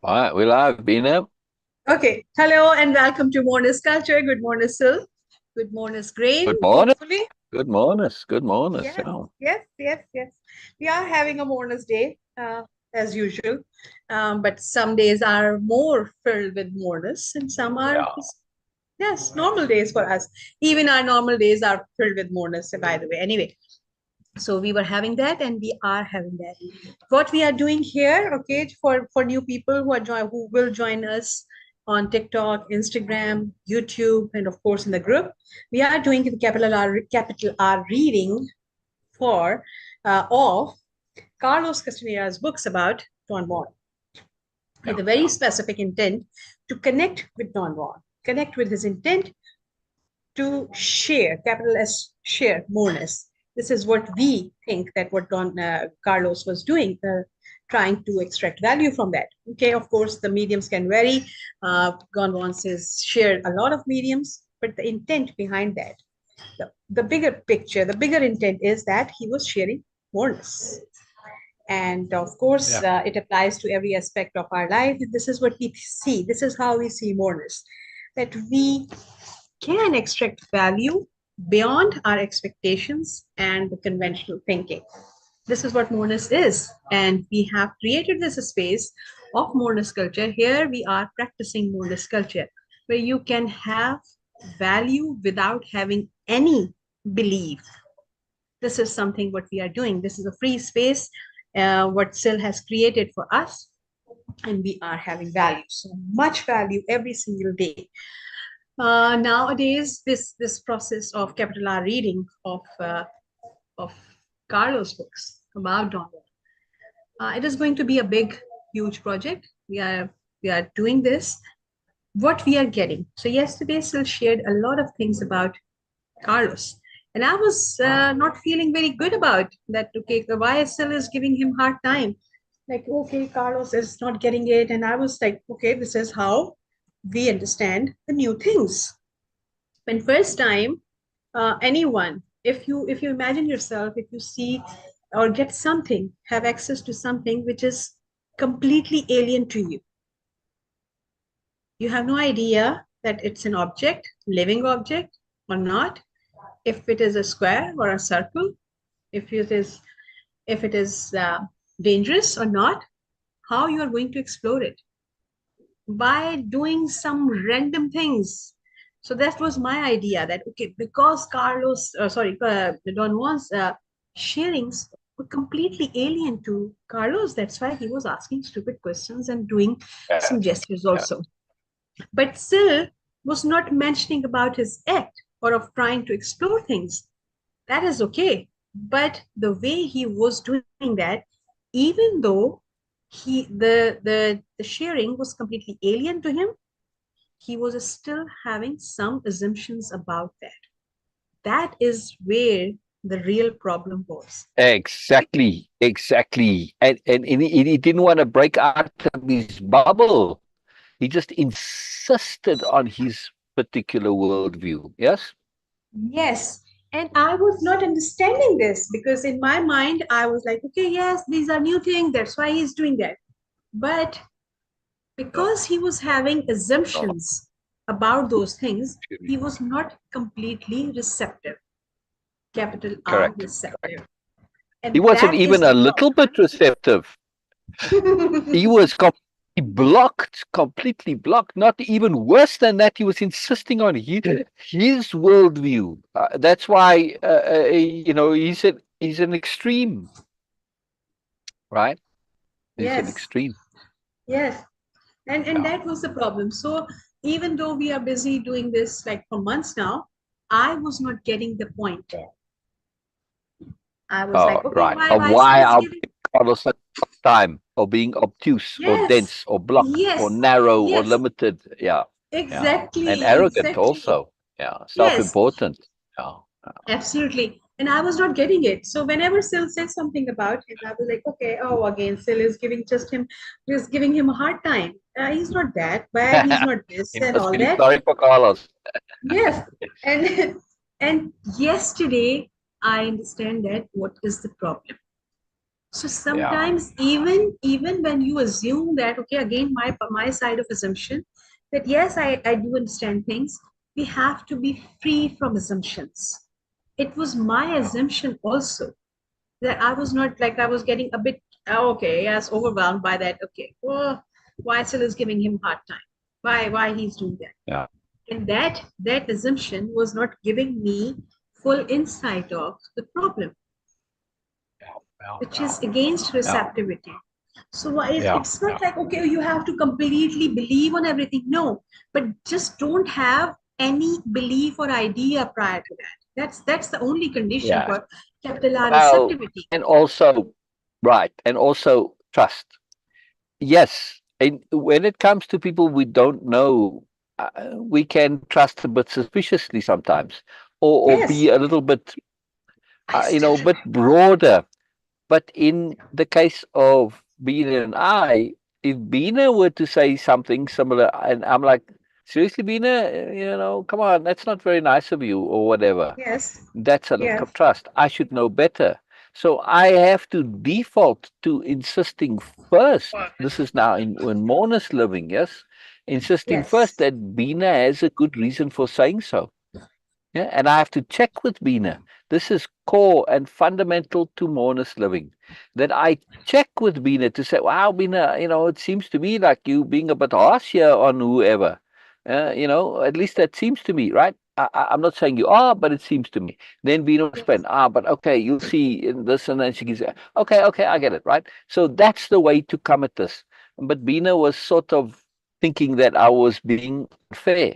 All right, we live, Beena. Okay. Hello and welcome to Moreness-Culture. Good morning, Syl. Good morning, Grain, Good morning. hopefully. Good morning. Good morning. Yes, Yeah. yes. We are having a Moreness day, as usual. But some days are more filled with Moreness and some are, Yeah. yes, normal days for us. Even our normal days are filled with Moreness, by the way. Anyway, so we were having that and we are having that. What we are doing here, okay, for new people who will join us on TikTok, Instagram, YouTube, and of course in the group, we are doing the capital R reading for of Carlos Castaneda's books about Don Juan, Yeah. with a very specific intent to connect with Don Juan, connect with his intent to share, capital S, share, moreness. This is what we think that what Don Carlos was doing, trying to extract value from that. Okay, of course, the mediums can vary. Don Juan says shared a lot of mediums, but the intent behind that, the bigger picture, the bigger intent is that he was sharing moreness. And of course, Yeah. it applies to every aspect of our life. This is what we see. This is how we see moreness, that we can extract value beyond our expectations and the conventional thinking. This is what Moreness is. And we have created this space of Moreness culture. Here we are practicing Moreness culture, where you can have value without having any belief. This is something what we are doing. This is a free space, what Syl has created for us, and we are having value. So much value every single day. Nowadays, this process of capital R reading of Carlos books about Don Juan, it is going to be a big, huge project. We are doing this. What we are getting. So yesterday, Sil shared a lot of things about Carlos, and I was not feeling very good about that. Okay, why Sil is giving him hard time? Like, okay, Carlos is not getting it, and I was like, okay, this is how we understand the new things. When first time, anyone, if you imagine yourself, if you see or get something, have access to something which is completely alien to you, you have no idea that it's an object, living object or not, if it is a square or a circle, if it is if it is dangerous or not, how you are going to explore it, by doing some random things. So that was my idea, that okay, because Don Juan's sharings were completely alien to Carlos. That's why he was asking stupid questions and doing Yeah. some gestures Yeah. also. But Syl was not mentioning about his act or of trying to explore things. That is okay. But the way he was doing that, even though the sharing was completely alien to him, he was still having some assumptions about that. That is where the real problem was. Exactly. Exactly. And he didn't want to break out of his bubble. He just insisted on his particular worldview. Yes? Yes. And I was not understanding this because in my mind, I was like, okay, yes, these are new things. That's why he's doing that. But because he was having No. assumptions about those things, he was not completely receptive, capital R Correct. receptive. He And wasn't that even is a the little bit receptive. He problem. was completely blocked. Not even worse than that, he was insisting on his worldview. That's why, he's an extreme, right? He's an Yes, extreme. yes. And Yeah. that was the problem. So even though we are busy doing this like for months now, I was not getting the point. Yeah. I was Oh, like, okay, right. why Of why still why is our giving? Carlos such time, or being obtuse, or Yes, dense, or blocked, or yes, narrow, or yes, limited. Yeah. Yeah. And exactly, arrogant exactly. also. Yeah. Yes, Self-important. Yeah. absolutely. And I was not getting it. So whenever Sil said something about him, I was like, okay, oh, again, Sil is giving him a hard time. He's not that bad. He's not this You and must all feel that. sorry for Carlos. Yes. And and yesterday I understand that what is the problem. So Yeah. sometimes even when you assume that, okay, again, my side of assumption, that yes, I do understand things, we have to be free from assumptions. It was my Yeah. assumption also that I was not like, I was getting a bit, okay, yes, overwhelmed by that. Okay, well, why Syl is giving him hard time? Why he's doing that? Yeah. And that assumption was not giving me full insight of the problem, Yeah. Yeah. which Yeah. is against Yeah. receptivity. So Yeah. it's Yeah. not like, okay, you have to completely believe on everything. No, but just don't have any belief or idea prior to that. That's the only condition Yeah. for capital R Well, receptivity. and also, right, and also trust. Yes, and when it comes to people we don't know, we can trust a bit suspiciously sometimes, or be Yes, a little bit, I still a bit broader. But in the case of Beena and I, if Beena were to say something similar, and I'm like, seriously, Beena, come on, that's not very nice of you, or whatever. yes, That's a lack yes, of trust. I should know better. So I have to default to insisting first. This is now in Moreness-Living, yes? Insisting first yes, that Bina has a good reason for saying so. Yeah, and I have to check with Bina. This is core and fundamental to Moreness-Living. That I check with Bina to say, wow, Bina, it seems to me like you being a bit harsh here on whoever. At least that seems to me, right? I'm not saying you are, but it seems to me. Then Bina will explain, yes. but okay, you'll see in this, and then she gives, okay, I get it, right? So that's the way to come at this. But Bina was sort of thinking that I was being fair,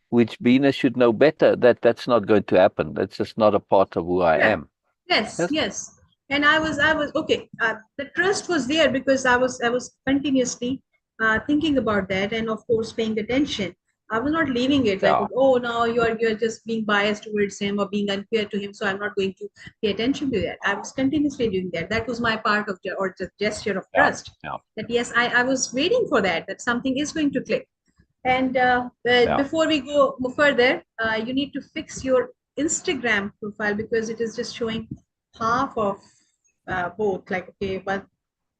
which Bina should know better that that's not going to happen. That's just not a part of who I Yeah. am. Yes, Yes. yes. And I was okay. The trust was there because I was continuously thinking about that, and of course paying attention. I was not leaving it like, Yeah. oh no, you're just being biased towards him or being unfair to him, so I'm not going to pay attention to that. I was continuously doing that. That was my part of or the gesture of Yeah. trust. Yeah. That yes, I was waiting for that. That something is going to click. And Yeah. before we go further, you need to fix your Instagram profile because it is just showing half of both. Like, okay,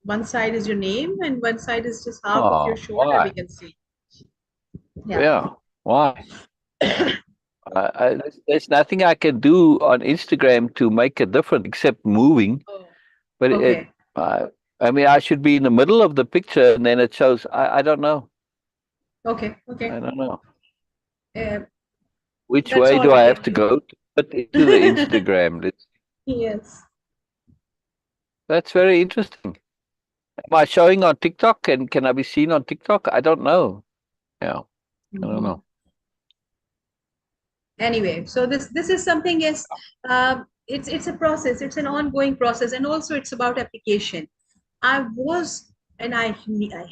one side is your name and one side is just half of your Oh, shoulder we why? can see. Yeah. Yeah. Why? There's nothing I can do on Instagram to make a difference except moving. Oh, But okay. uh, I mean, I should be in the middle of the picture, and then it shows. I don't know. Okay. Okay. I don't know. Uh, Which that's way all do we I can have to do. go to put into the Instagram? Yes. That's very interesting. Am I showing on TikTok? And can I be seen on TikTok? I don't know. Yeah, I don't Mhm. know. Anyway, so this is something, yes, it's a process, it's an ongoing process, and also it's about application. I was, and I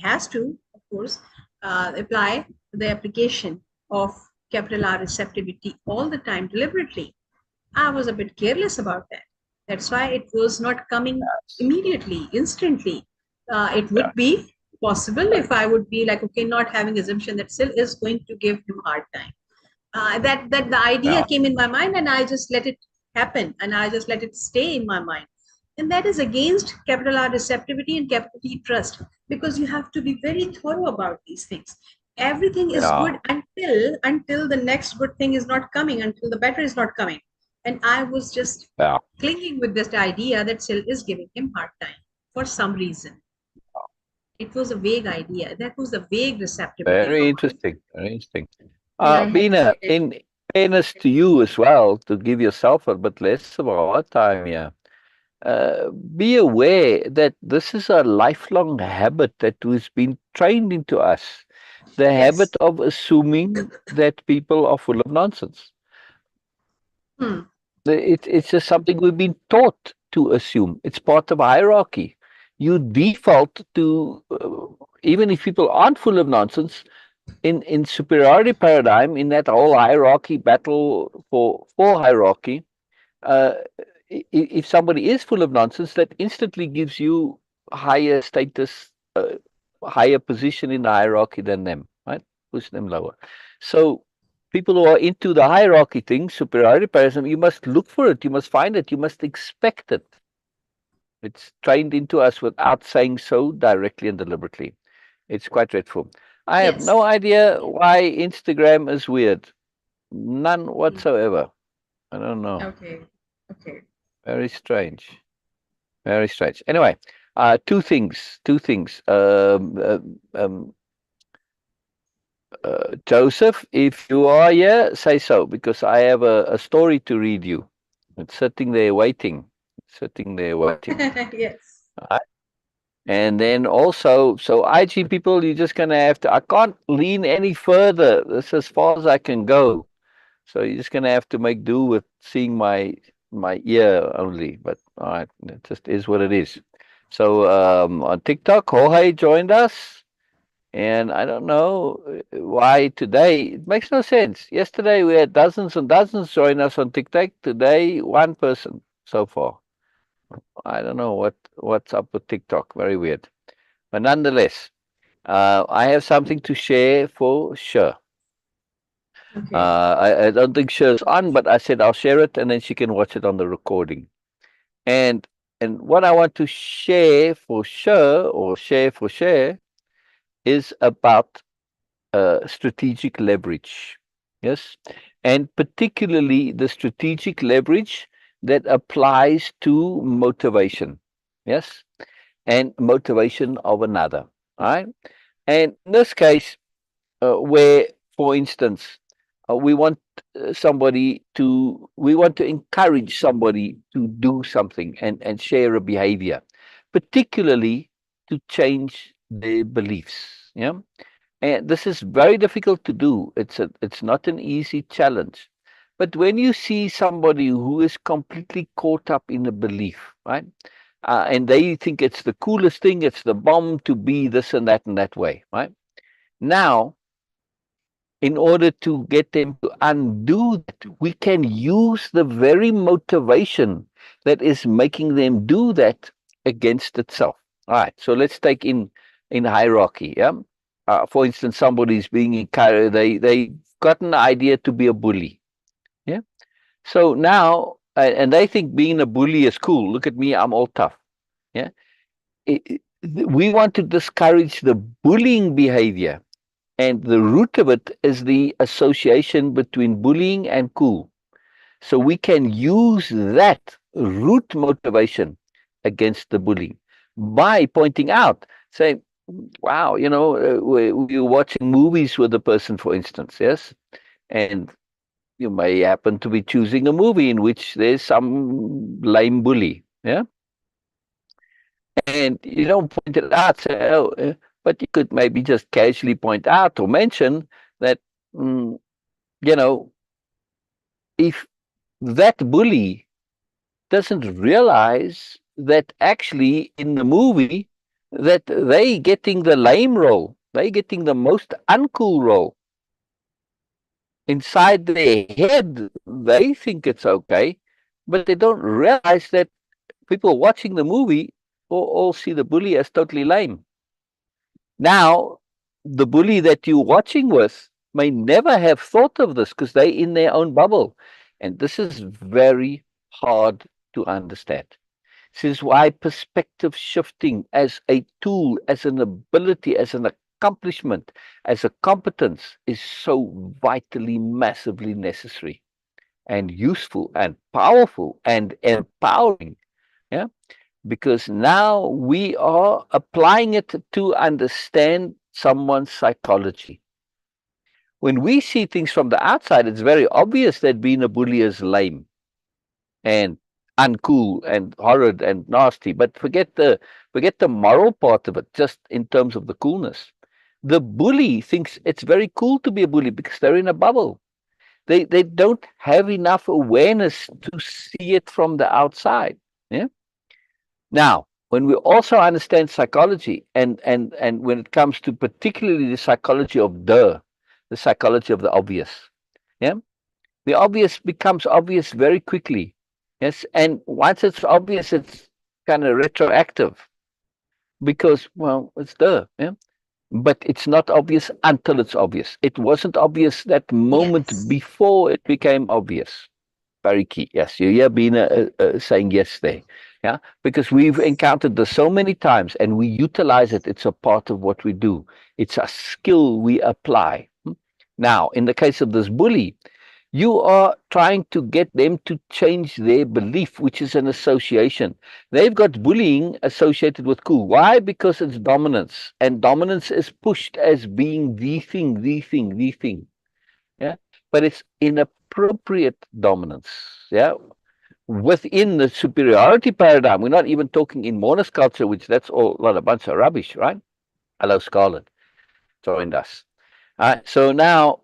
has to, of course, apply the application of capital R receptivity all the time deliberately. I was a bit careless about that. That's why it was not coming Yes. immediately, instantly. It Yeah. would be possible Right. if I would be like, okay, not having assumption that Syl is going to give him hard time. That the idea Yeah. came in my mind, and I just let it happen, and I just let it stay in my mind. And that is against capital R receptivity and capital T trust, because you have to be very thorough about these things. Everything is Yeah. good until the next good thing is not coming, until the better is not coming. And I was just Yeah. clinging with this idea that Syl is giving him hard time for some reason. It was a vague idea. That was a vague receptivity Very from mine, interesting. Very interesting. and I had to Bina, pay attention. in fairness to you as well, to give yourself a bit less of a hard time here, be aware that this is a lifelong habit that has been trained into us. The Yes. habit of assuming that people are full of nonsense. Hmm. It's just something we've been taught to assume. It's part of hierarchy. You default to, even if people aren't full of nonsense, in superiority paradigm, in that whole hierarchy battle for hierarchy, uh, if somebody is full of nonsense, that instantly gives you higher status, higher position in the hierarchy than them, right? Push them lower. So people who are into the hierarchy thing, superiority paradigm, you must look for it, you must find it, you must expect it. It's trained into us without saying so directly and deliberately. It's quite dreadful. I have Yes. no idea why Instagram is weird. None Mm. whatsoever. I don't know. Okay. Okay. Very strange. Very strange. Anyway, two things. Two things. Joseph, if you are here, say so, because I have a story to read you. It's sitting there waiting. Sitting there waiting. Yes. Right? And then also, so IG people, you're just gonna have to. I can't lean any further. This is as far as I can go. So you're just gonna have to make do with seeing my ear only. But all right, it just is what it is. So on TikTok, Jorge joined us, and I don't know why today. It makes no sense. Yesterday we had dozens and dozens join us on TikTok. Today, one person so far. I don't know what's up with TikTok. Very weird. But nonetheless, I have something to share for sure. Okay. I don't think Cher's on, but I said I'll share it and then she can watch it on the recording. And and what I want to share for sure or share for share is about strategic leverage. Yes. And particularly the strategic leverage that applies to motivation. Yes. And motivation of another. All right. And in this case, where, for instance, we want we want to encourage somebody to do something and share a behavior, particularly to change their beliefs. Yeah. And this is very difficult to do. It's not an easy challenge. But when you see somebody who is completely caught up in a belief, right? And they think it's the coolest thing, it's the bomb to be this and that way, right? Now, in order to get them to undo that, we can use the very motivation that is making them do that against itself. All right. So let's take in hierarchy. Yeah. For instance, somebody's being encouraged. They got an idea to be a bully. Yeah. So now, and they think being a bully is cool. Look at me, I'm all tough. Yeah. We want to discourage the bullying behavior, and the root of it is the association between bullying and cool. So we can use that root motivation against the bullying by pointing out, say, wow, you're watching movies with a person, for instance, yes? And you may happen to be choosing a movie in which there's some lame bully, yeah? And you don't point it out, say, oh, but you could maybe just casually point out or mention that, mm, you know, if that bully doesn't realize that actually in the movie that they getting the lame role, they getting the most uncool role. Inside their head, they think it's okay, but they don't realize that people watching the movie all see the bully as totally lame. Now, the bully that you're watching with may never have thought of this because they're in their own bubble. And this is very hard to understand. This is why perspective shifting as a tool, as an ability, as an accomplishment, as a competence is so vitally, massively necessary and useful and powerful and empowering. Yeah. Because now we are applying it to understand someone's psychology. When we see things from the outside, it's very obvious that being a bully is lame and uncool and horrid and nasty. But forget the moral part of it, just in terms of the coolness. The bully thinks it's very cool to be a bully because they're in a bubble. They don't have enough awareness to see it from the outside. Yeah. Now, when we also understand psychology, and when it comes to particularly the psychology of the psychology of the obvious, yeah, the obvious becomes obvious very quickly. Yes, and once it's obvious, it's kind of retroactive because, well, it's yeah, but it's not obvious until it's obvious. It wasn't obvious that moment Yes. before it became obvious. Very key. Yes, you hear Beena saying yes there. Yeah, because we've encountered this so many times and we utilize it. It's a part of what we do. It's a skill we apply. Now, in the case of this bully, you are trying to get them to change their belief, which is an association. They've got bullying associated with cool. Why? Because it's dominance, and dominance is pushed as being the thing, the thing, the thing. Yeah, but it's inappropriate dominance. Yeah, within the superiority paradigm. We're not even talking in Moreness-Culture, which that's all a bunch of rubbish, right? Hello, Scarlett joined us. So now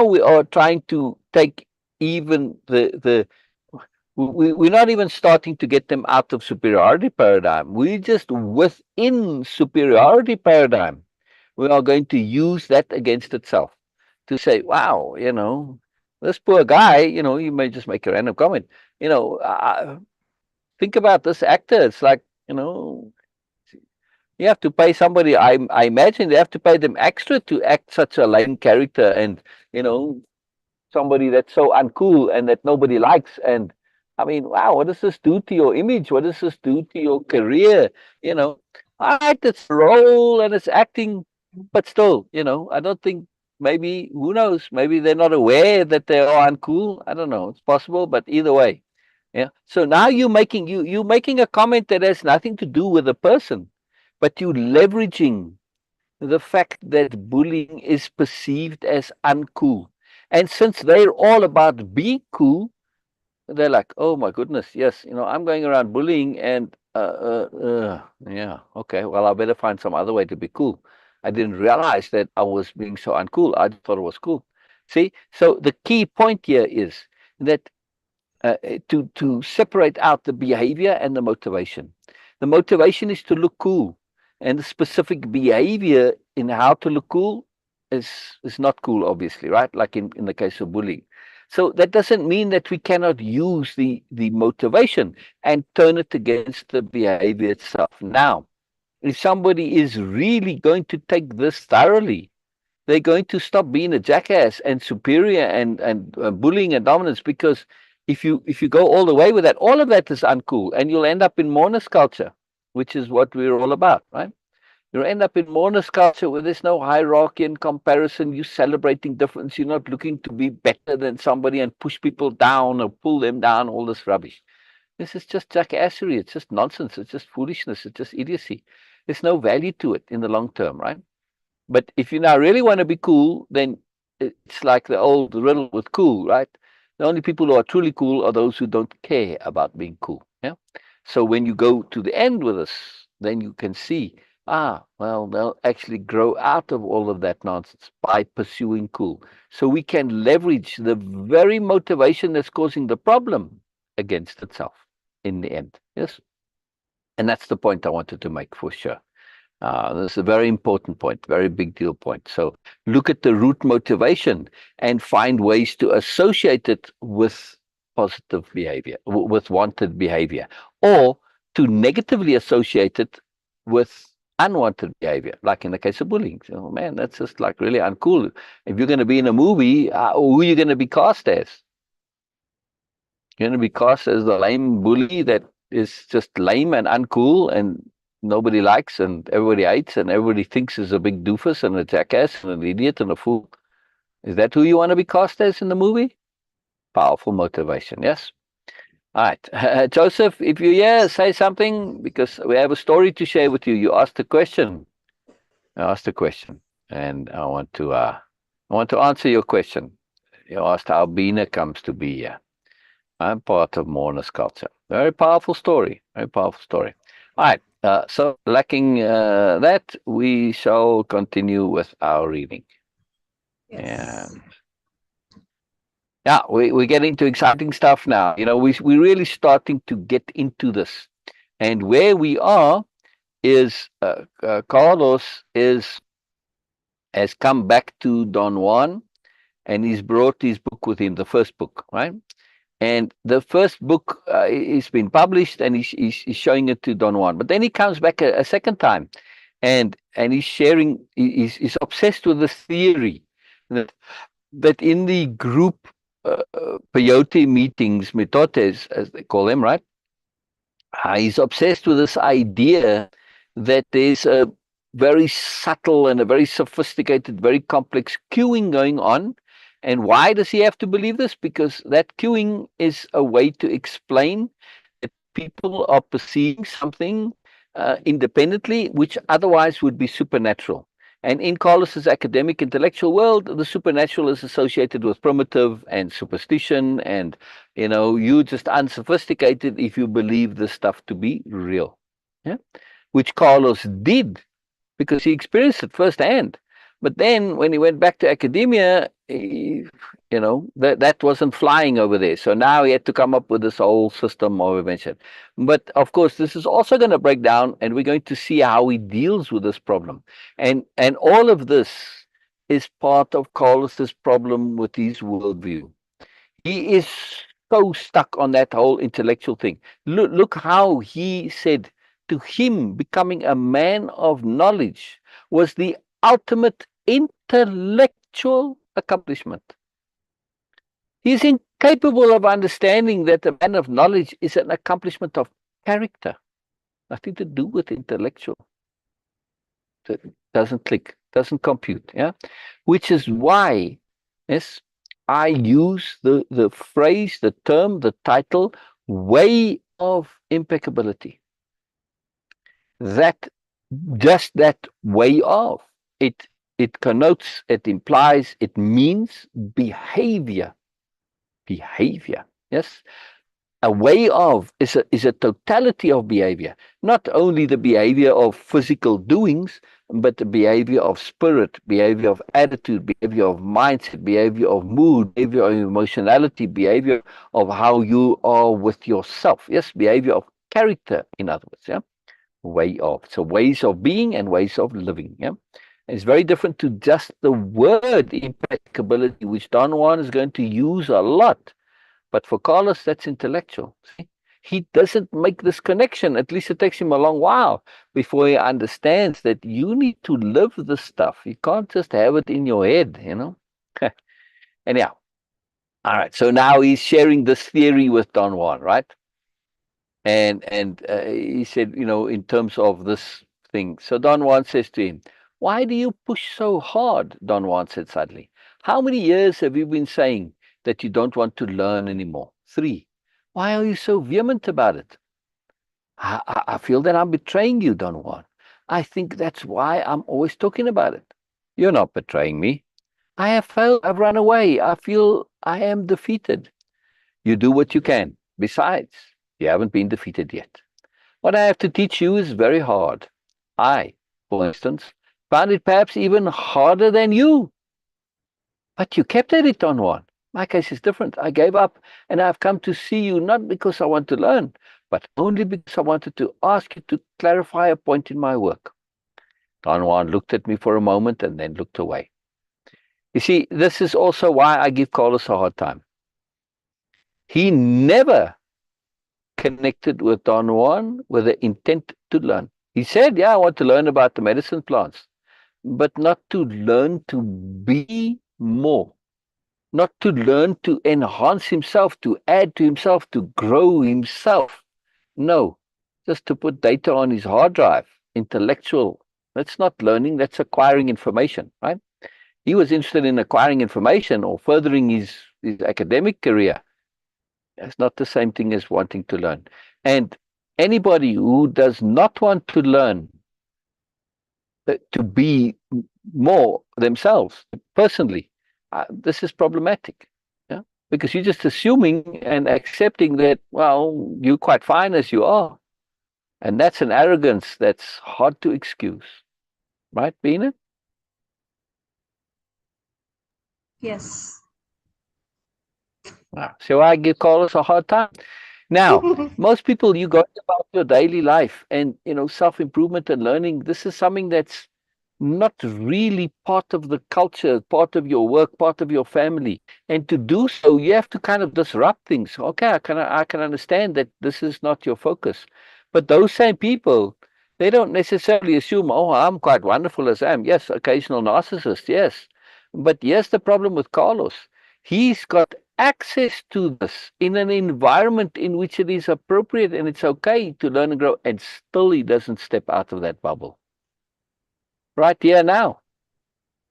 we are trying to take even we're not even starting to get them out of superiority paradigm. We just within superiority paradigm, we are going to use that against itself to say, wow, this poor guy, you may just make a random comment, think about this actor. It's like, you have to pay somebody. I imagine they have to pay them extra to act such a lame character, and you know somebody that's so uncool and that nobody likes. And I mean, wow, what does this do to your image? What does this do to your career? All right, it's a role and it's acting, but still, I don't think, maybe, who knows, maybe they're not aware that they are uncool. I don't know. It's possible, but either way. Yeah. So now you're making a comment that has nothing to do with the person, but you're leveraging the fact that bullying is perceived as uncool. And since they're all about being cool, they're like, oh my goodness, yes, I'm going around bullying, and yeah, okay, well, I better find some other way to be cool. I didn't realize that I was being so uncool. I thought it was cool. See, so the key point here is that to separate out the behavior and the motivation. The motivation is to look cool, and the specific behavior in how to look cool is not cool, obviously, right? Like in the case of bullying. So that doesn't mean that we cannot use the motivation and turn it against the behavior itself. Now, if somebody is really going to take this thoroughly, they're going to stop being a jackass and superior and bullying and dominance, because if you go all the way with that, all of that is uncool, and you'll end up in Moreness-Culture, which is what we're all about, right? You'll end up in Moreness-Culture where there's no hierarchy and comparison. You're celebrating difference. You're not looking to be better than somebody and push people down or pull them down, all this rubbish. This is just jackassery. It's just nonsense. It's just foolishness. It's just idiocy. There's no value to it in the long term, right? But if you now really want to be cool, then it's like the old riddle with cool, right? The only people who are truly cool are those who don't care about being cool. Yeah. So when you go to the end with this, then you can see, well, they'll actually grow out of all of that nonsense by pursuing cool. So we can leverage the very motivation that's causing the problem against itself in the end. Yes. And that's the point I wanted to make for sure. That's a very important point, very big deal point. So look at the root motivation and find ways to associate it with positive behavior, with wanted behavior, or to negatively associate it with unwanted behavior, like in the case of bullying. So, man, that's just like really uncool. If you're going to be in a movie, who are you going to be cast as? You're going to be cast as the lame bully that is just lame and uncool and nobody likes and everybody hates and everybody thinks is a big doofus and a jackass and an idiot and a fool. Is that who you want to be cast as in the movie? Powerful motivation, yes? All right. Joseph, if you're here, say something, because we have a story to share with you. You asked a question. And I want to answer your question. You asked how Beena comes to be here. I'm part of Moreness-Culture. Very powerful story. Very powerful story. All right. So lacking that, we shall continue with our reading. Yes. And yeah, we're getting to exciting stuff now. We're really starting to get into this. And where we are is Carlos has come back to Don Juan, and he's brought his book with him, the first book, right? And the first book is been published, and he's showing it to Don Juan. But then he comes back a second time, and he's sharing. He's obsessed with this theory that in the group peyote meetings, metotes as they call them, right? He's obsessed with this idea that there's a very subtle and a very sophisticated, very complex queuing going on. And why does he have to believe this? Because that queuing is a way to explain that people are perceiving something independently, which otherwise would be supernatural. And in Carlos's academic intellectual world, the supernatural is associated with primitive and superstition, and you're just unsophisticated if you believe this stuff to be real. Yeah, which Carlos did because he experienced it firsthand. But then when he went back to academia, that wasn't flying over there. So now he had to come up with this whole system of invention. But of course, this is also going to break down, and we're going to see how he deals with this problem. And all of this is part of Carlos's problem with his worldview. He is so stuck on that whole intellectual thing. Look how he said to him becoming a man of knowledge was the ultimate intellectual accomplishment. He is incapable of understanding that a man of knowledge is an accomplishment of character, nothing to do with intellectual. It doesn't click, doesn't compute. Yeah, which is why, yes, I use the phrase, the term, the title, way of impeccability. That just that way of it connotes, it implies, it means behavior. Behavior. Yes. A way of is a totality of behavior, not only the behavior of physical doings, but the behavior of spirit, behavior of attitude, behavior of mindset, behavior of mood, behavior of emotionality, behavior of how you are with yourself. Yes, behavior of character, in other words. Yeah, way of. So ways of being and ways of living. Yeah, it's very different to just the word impeccability, which Don Juan is going to use a lot. But for Carlos, that's intellectual. See? He doesn't make this connection. At least it takes him a long while before he understands that you need to live this stuff. You can't just have it in your head, Anyhow, all right. So now he's sharing this theory with Don Juan, right? And he said, in terms of this thing. So Don Juan says to him, "Why do you push so hard?" Don Juan said suddenly. "How many years have you been saying that you don't want to learn anymore?" 3. "Why are you so vehement about it?" I feel that I'm betraying you, Don Juan. I think that's why I'm always talking about it." "You're not betraying me." "I have failed. I've run away. I feel I am defeated." "You do what you can. Besides, you haven't been defeated yet. What I have to teach you is very hard. I, for instance, found it perhaps even harder than you. But you kept at it, Don Juan. My case is different. I gave up, and I've come to see you not because I want to learn, but only because I wanted to ask you to clarify a point in my work." Don Juan looked at me for a moment and then looked away. You see, this is also why I give Carlos a hard time. He never connected with Don Juan with the intent to learn. He said, "Yeah, I want to learn about the medicine plants," but not to learn to be more, not to learn to enhance himself, to add to himself, to grow himself. No, just to put data on his hard drive, intellectual. That's not learning, that's acquiring information, right? He was interested in acquiring information or furthering his academic career. It's not the same thing as wanting to learn. And anybody who does not want to learn to be more themselves personally, this is problematic. Yeah, because you're just assuming and accepting that, well, you're quite fine as you are. And that's an arrogance that's hard to excuse. Right, Beena? Yes. So I give Carlos a hard time. Now, most people, you go about your daily life and, self-improvement and learning. This is something that's not really part of the culture, part of your work, part of your family. And to do so, you have to kind of disrupt things. Okay, I can understand that this is not your focus. But those same people, they don't necessarily assume, oh, I'm quite wonderful as I am. Yes, occasional narcissist, yes. But here's the problem with Carlos. He's got access to this in an environment in which it is appropriate and it's okay to learn and grow, and still he doesn't step out of that bubble. Right here now.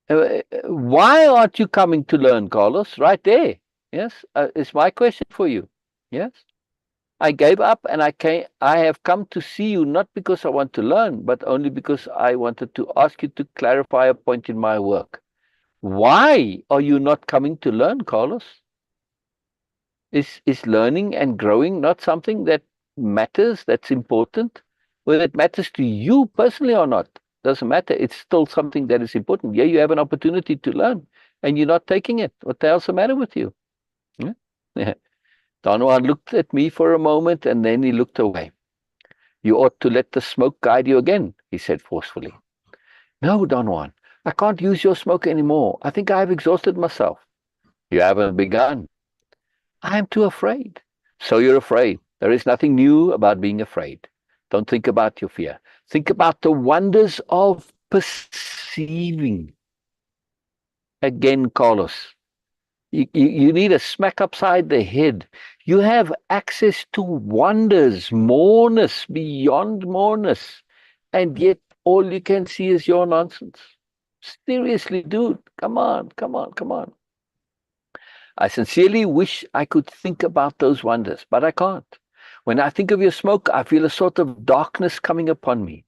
Why aren't you coming to learn, Carlos? Right there. Yes, it's my question for you. Yes. I gave up and I have come to see you not because I want to learn, but only because I wanted to ask you to clarify a point in my work. Why are you not coming to learn, Carlos? Is learning and growing not something that matters, that's important? Whether it matters to you personally or not, doesn't matter. It's still something that is important. Yeah, you have an opportunity to learn and you're not taking it. What the hell's the matter with you? Yeah. Don Juan looked at me for a moment and then he looked away. You ought to let the smoke guide you again, he said forcefully. No, Don Juan, I can't use your smoke anymore. I think I have exhausted myself. You haven't begun. I am too afraid. So you're afraid. There is nothing new about being afraid. Don't think about your fear. Think about the wonders of perceiving. Again, Carlos, you need a smack upside the head. You have access to wonders, moreness, beyond moreness, and yet all you can see is your nonsense. Seriously, dude, come on, come on, come on. I sincerely wish I could think about those wonders, but I can't. When I think of your smoke, I feel a sort of darkness coming upon me.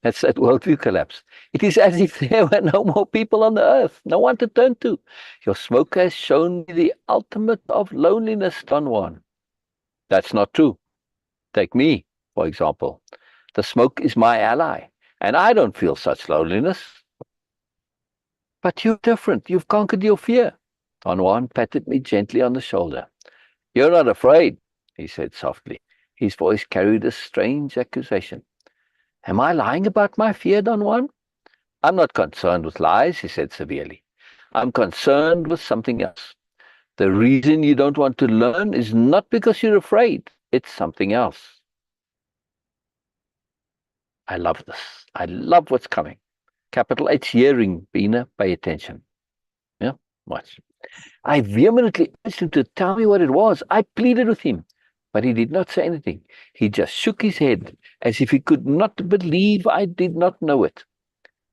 That's that worldview collapse. It is as if there were no more people on the earth, no one to turn to. Your smoke has shown me the ultimate of loneliness, Don Juan. That's not true. Take me, for example. The smoke is my ally, and I don't feel such loneliness. But you're different. You've conquered your fear. Don Juan patted me gently on the shoulder. You're not afraid, he said softly. His voice carried a strange accusation. Am I lying about my fear, Don Juan? I'm not concerned with lies, he said severely. I'm concerned with something else. The reason you don't want to learn is not because you're afraid. It's something else. I love this. I love what's coming. Capital H hearing, Beena, pay attention. Yeah, watch. I vehemently urged him to tell me what it was. I pleaded with him, but he did not say anything. He just shook his head as if he could not believe I did not know it.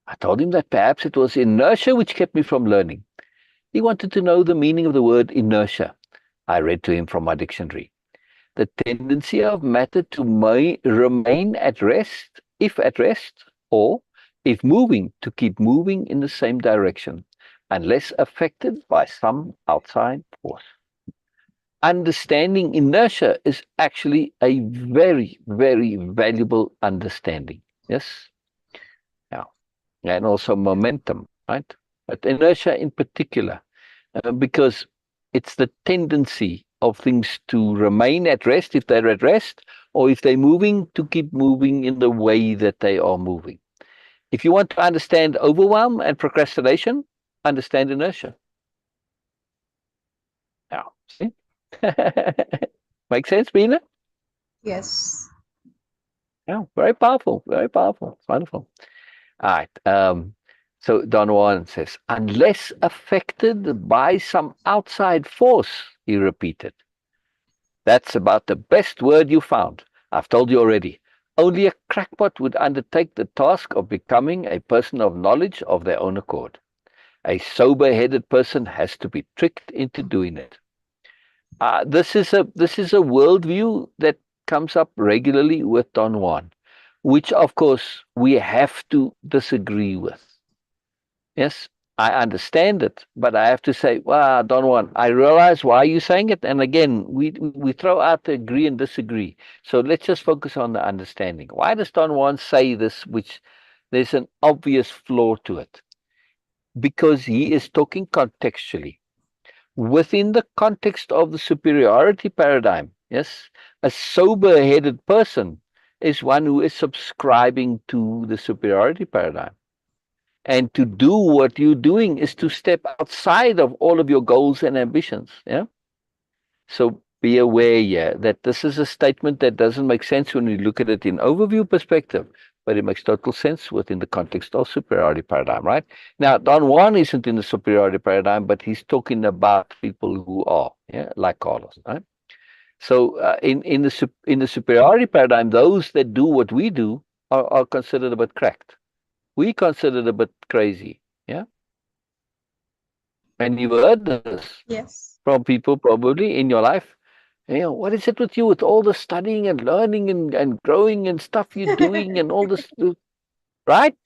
I told him that perhaps it was inertia which kept me from learning. He wanted to know the meaning of the word inertia. I read to him from my dictionary. The tendency of matter to remain at rest, if at rest, or, if moving, to keep moving in the same direction, unless affected by some outside force. Understanding inertia is actually a very, very valuable understanding. Yes? Yeah. And also momentum, right? But inertia in particular, because it's the tendency of things to remain at rest if they're at rest, or if they're moving, to keep moving in the way that they are moving. If you want to understand overwhelm and procrastination, understand inertia. Now, see? Make sense, Beena? Yes. Yeah, very powerful, very powerful. It's wonderful. All right. So Don Juan says, unless affected by some outside force, he repeated. That's about the best word you found. I've told you already. Only a crackpot would undertake the task of becoming a person of knowledge of their own accord. A sober-headed person has to be tricked into doing it. This is a worldview that comes up regularly with Don Juan, which of course we have to disagree with. Yes, I understand it, but I have to say, well, Don Juan, I realize why you're saying it. And again, we throw out the agree and disagree. So let's just focus on the understanding. Why does Don Juan say this, which there's an obvious flaw to it? Because he is talking contextually. Within the context of the superiority paradigm, yes, a sober-headed person is one who is subscribing to the superiority paradigm. And to do what you're doing is to step outside of all of your goals and ambitions. Yeah. So be aware here that this is a statement that doesn't make sense when you look at it in overview perspective, but it makes total sense within the context of superiority paradigm, right? Now, Don Juan isn't in the superiority paradigm, but he's talking about people who are, yeah, like Carlos, right? So in the superiority paradigm, those that do what we do are considered a bit cracked. We considered a bit crazy, yeah. And you've heard this Yes. from people probably in your life. You know, what is it with you with all the studying and learning and growing and stuff you're doing and all this, right?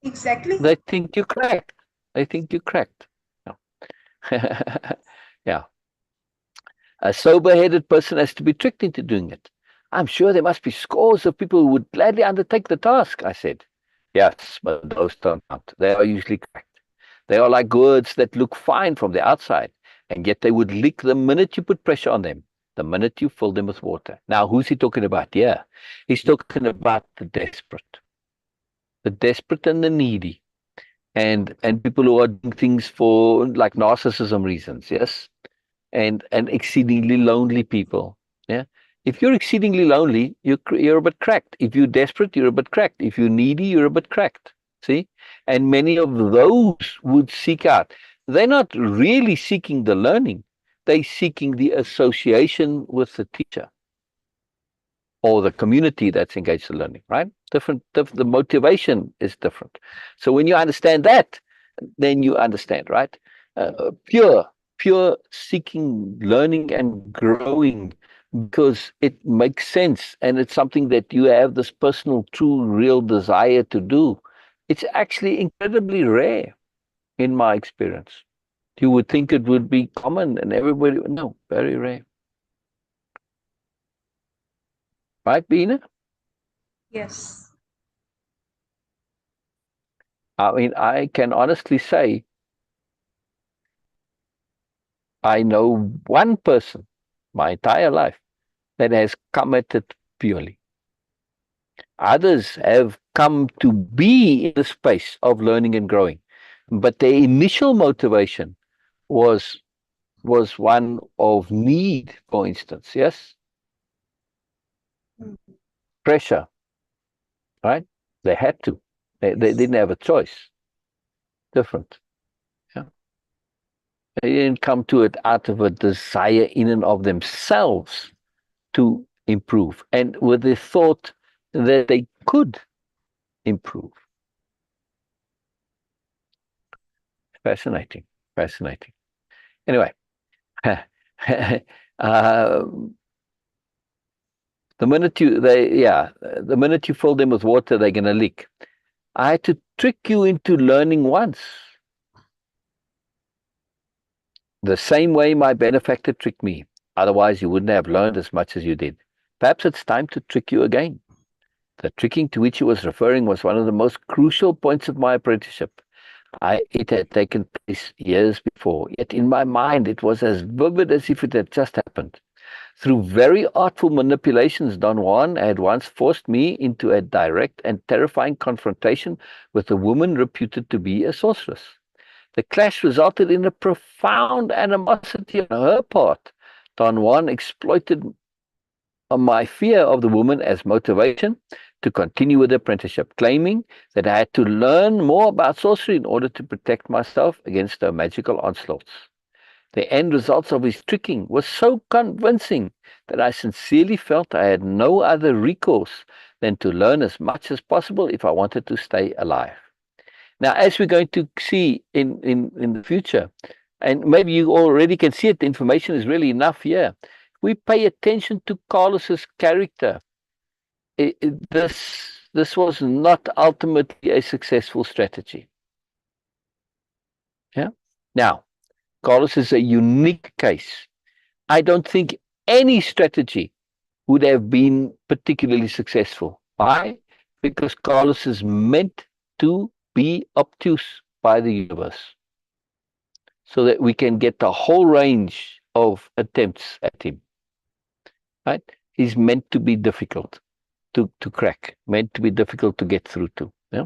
Exactly. They think you're cracked. They think you're cracked. No. Yeah. A sober-headed person has to be tricked into doing it. I'm sure there must be scores of people who would gladly undertake the task, I said. Yes, but those don't count. They are usually cracked. They are like words that look fine from the outside, and yet they would leak the minute you put pressure on them, the minute you fill them with water. Now, who's he talking about? Yeah, he's talking about the desperate and the needy, and people who are doing things for like narcissism reasons, yes, and exceedingly lonely people. Yeah. If you're exceedingly lonely, you're a bit cracked. If you're desperate, you're a bit cracked. If you're needy, you're a bit cracked. See? And many of those would seek out. They're not really seeking the learning. They're seeking the association with the teacher or the community that's engaged in learning, right? The motivation is different. So when you understand that, then you understand, right? Pure seeking, learning, and growing because it makes sense and it's something that you have this personal, true, real desire to do. It's actually incredibly rare in my experience. You would think it would be common and everybody, no, very rare. Right, Beena? Yes. I mean, I can honestly say I know one person my entire life that has come at it purely. Others have come to be in the space of learning and growing, but their initial motivation was one of need, for instance. Yes, Mm. pressure, right? They had to. They Yes. didn't have a choice. Different. Yeah. They didn't come to it out of a desire in and of themselves to improve and with the thought that they could improve. Fascinating. Fascinating. Anyway, um, the minute you fill them with water, they're going to leak. I had to trick you into learning once. The same way my benefactor tricked me. Otherwise, you wouldn't have learned as much as you did. Perhaps it's time to trick you again. The tricking to which he was referring was one of the most crucial points of my apprenticeship. It had taken place years before, yet in my mind it was as vivid as if it had just happened. Through very artful manipulations, Don Juan had once forced me into a direct and terrifying confrontation with a woman reputed to be a sorceress. The clash resulted in a profound animosity on her part. Don Juan exploited my fear of the woman as motivation to continue with the apprenticeship, claiming that I had to learn more about sorcery in order to protect myself against her magical onslaughts. The end results of his tricking was so convincing that I sincerely felt I had no other recourse than to learn as much as possible if I wanted to stay alive. Now, as we're going to see in the future, and maybe you already can see it, the information is really enough here. We pay attention to Carlos's character. This was not ultimately a successful strategy. Yeah. Now, Carlos is a unique case. I don't think any strategy would have been particularly successful. Why? Because Carlos is meant to be obtuse by the universe so that we can get the whole range of attempts at him. Right? He's meant to be difficult to crack, meant to be difficult to get through to. Yeah.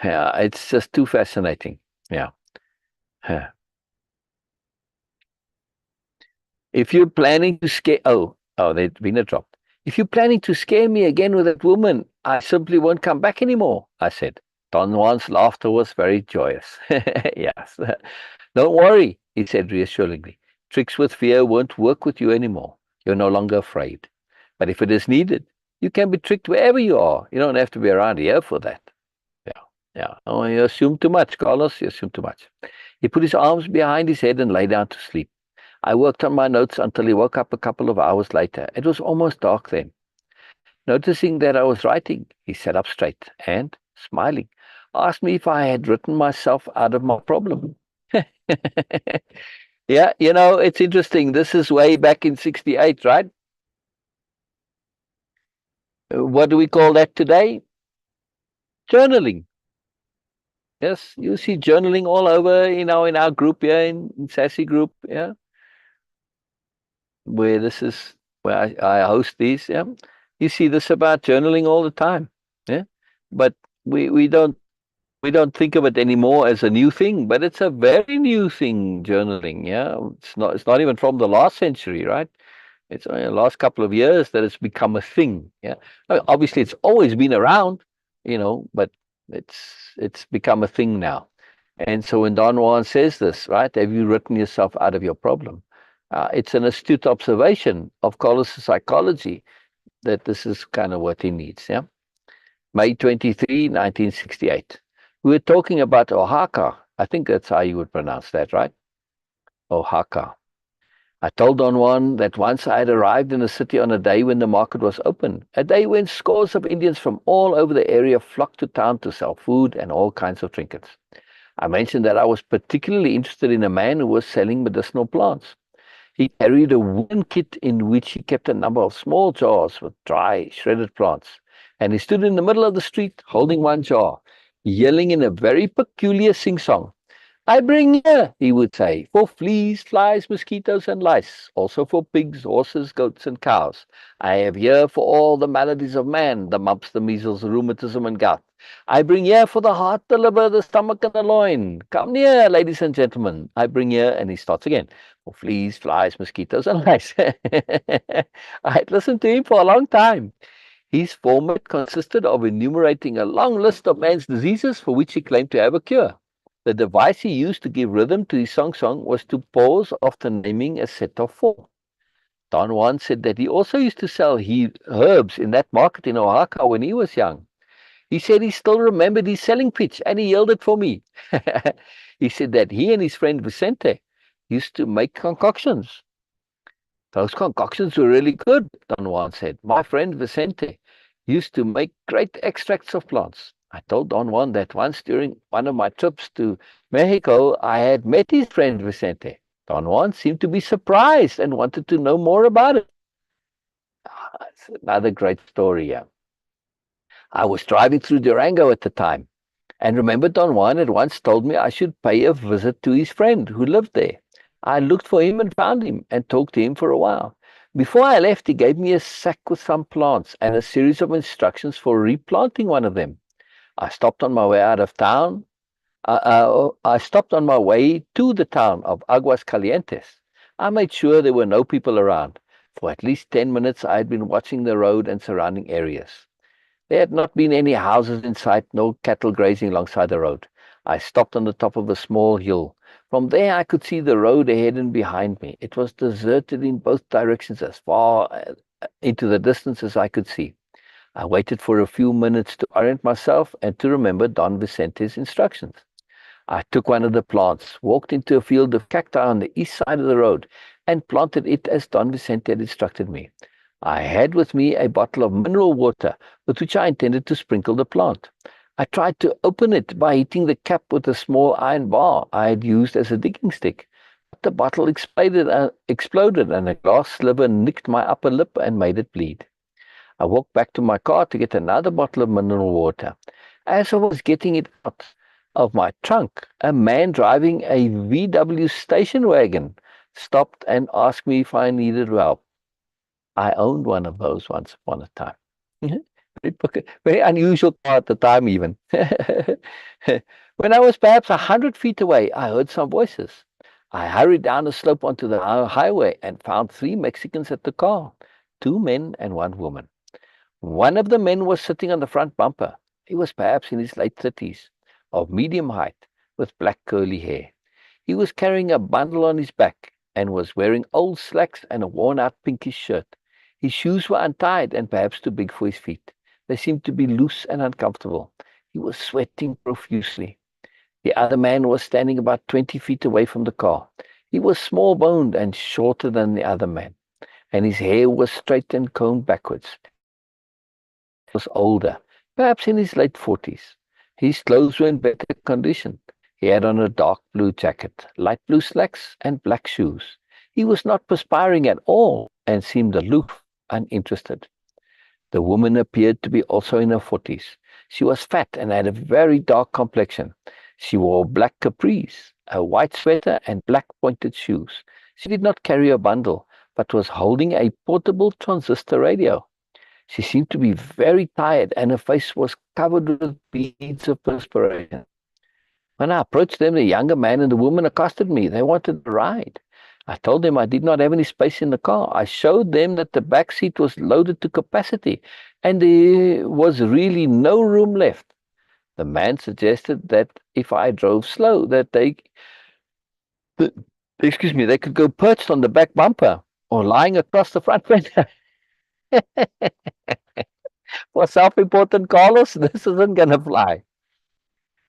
Yeah, it's just too fascinating. Yeah. Yeah. If you're planning to scale, they've been a drop. If you're planning to scare me again with that woman, I simply won't come back anymore, I said. Don Juan's laughter was very joyous. Yes. Don't worry, he said reassuringly. Tricks with fear won't work with you anymore. You're no longer afraid. But if it is needed, you can be tricked wherever you are. You don't have to be around here for that. Yeah, yeah. Oh, you assume too much, Carlos. You assume too much. He put his arms behind his head and lay down to sleep. I worked on my notes until he woke up a couple of hours later. It was almost dark then. Noticing that I was writing, he sat up straight and, smiling, asked me if I had written myself out of my problem. Yeah, it's interesting. This is way back in 68, right? What do we call that today? Journaling. Yes, you see journaling all over, in our group here, in Sassy group, yeah, where this is where I host these, yeah. You see this about journaling all the time, yeah. But we don't think of it anymore as a new thing, but it's a very new thing, journaling, yeah. It's not even from the last century, right? It's only the last couple of years that it's become a thing. Yeah, obviously it's always been around, but it's become a thing now. And so when Don Juan says this, right, have you written yourself out of your problem? It's an astute observation of Carlos' psychology that this is kind of what he needs. Yeah, May 23, 1968. We were talking about Oaxaca. I think that's how you would pronounce that, right? Oaxaca. I told Don Juan that once I had arrived in the city on a day when the market was open, a day when scores of Indians from all over the area flocked to town to sell food and all kinds of trinkets. I mentioned that I was particularly interested in a man who was selling medicinal plants. He carried a wooden kit in which he kept a number of small jars with dry, shredded plants, and he stood in the middle of the street holding one jar, yelling in a very peculiar sing-song. I bring here, he would say, for fleas, flies, mosquitoes, and lice, also for pigs, horses, goats, and cows. I have here for all the maladies of man, the mumps, the measles, rheumatism, and gout. I bring here for the heart, the liver, the stomach, and the loin. Come near, ladies and gentlemen. I bring here, and he starts again, for fleas, flies, mosquitoes, and lice. I had listened to him for a long time. His format consisted of enumerating a long list of man's diseases for which he claimed to have a cure. The device he used to give rhythm to his song was to pause after naming a set of four. Don Juan said that he also used to sell herbs in that market in Oaxaca when he was young. He said he still remembered his selling pitch and he yelled it for me. He said that he and his friend Vicente used to make concoctions. Those concoctions were really good, Don Juan said. My friend Vicente used to make great extracts of plants. I told Don Juan that once during one of my trips to Mexico, I had met his friend Vicente. Don Juan seemed to be surprised and wanted to know more about it. It's another great story, yeah. I was driving through Durango at the time, and remember Don Juan had once told me I should pay a visit to his friend who lived there. I looked for him and found him and talked to him for a while. Before I left, he gave me a sack with some plants and a series of instructions for replanting one of them. I stopped on my way out of town. I stopped on my way to the town of Aguas Calientes. I made sure there were no people around. For at least 10 minutes, I had been watching the road and surrounding areas. There had not been any houses in sight, no cattle grazing alongside the road. I stopped on the top of a small hill. From there, I could see the road ahead and behind me. It was deserted in both directions as far into the distance as I could see. I waited for a few minutes to orient myself and to remember Don Vicente's instructions. I took one of the plants, walked into a field of cacti on the east side of the road, and planted it as Don Vicente had instructed me. I had with me a bottle of mineral water with which I intended to sprinkle the plant. I tried to open it by hitting the cap with a small iron bar I had used as a digging stick. But the bottle exploded and a glass sliver nicked my upper lip and made it bleed. I walked back to my car to get another bottle of mineral water. As I was getting it out of my trunk, a man driving a VW station wagon stopped and asked me if I needed help. I owned one of those once upon a time. Very unusual car at the time, even. When I was perhaps 100 feet away, I heard some voices. I hurried down the slope onto the highway and found three Mexicans at the car. 2 men and 1 woman. One of the men was sitting on the front bumper. He was perhaps in his late 30s, of medium height, with black curly hair. He was carrying a bundle on his back and was wearing old slacks and a worn-out pinkish shirt. His shoes were untied and perhaps too big for his feet. They seemed to be loose and uncomfortable. He was sweating profusely. The other man was standing about 20 feet away from the car. He was small-boned and shorter than the other man, and his hair was straight and combed backwards. He was older, perhaps in his late 40s. His clothes were in better condition. He had on a dark blue jacket, light blue slacks, and black shoes. He was not perspiring at all and seemed aloof, uninterested. The woman appeared to be also in her 40s. She was fat and had a very dark complexion. She wore black capris, a white sweater, and black pointed shoes. She did not carry a bundle, but was holding a portable transistor radio. She seemed to be very tired, and her face was covered with beads of perspiration. When I approached them, the younger man and the woman accosted me. They wanted a ride. I told them I did not have any space in the car. I showed them that the back seat was loaded to capacity, and there was really no room left. The man suggested that if I drove slow, that they could go perched on the back bumper or lying across the front fender. For self-important Carlos, this isn't going to fly.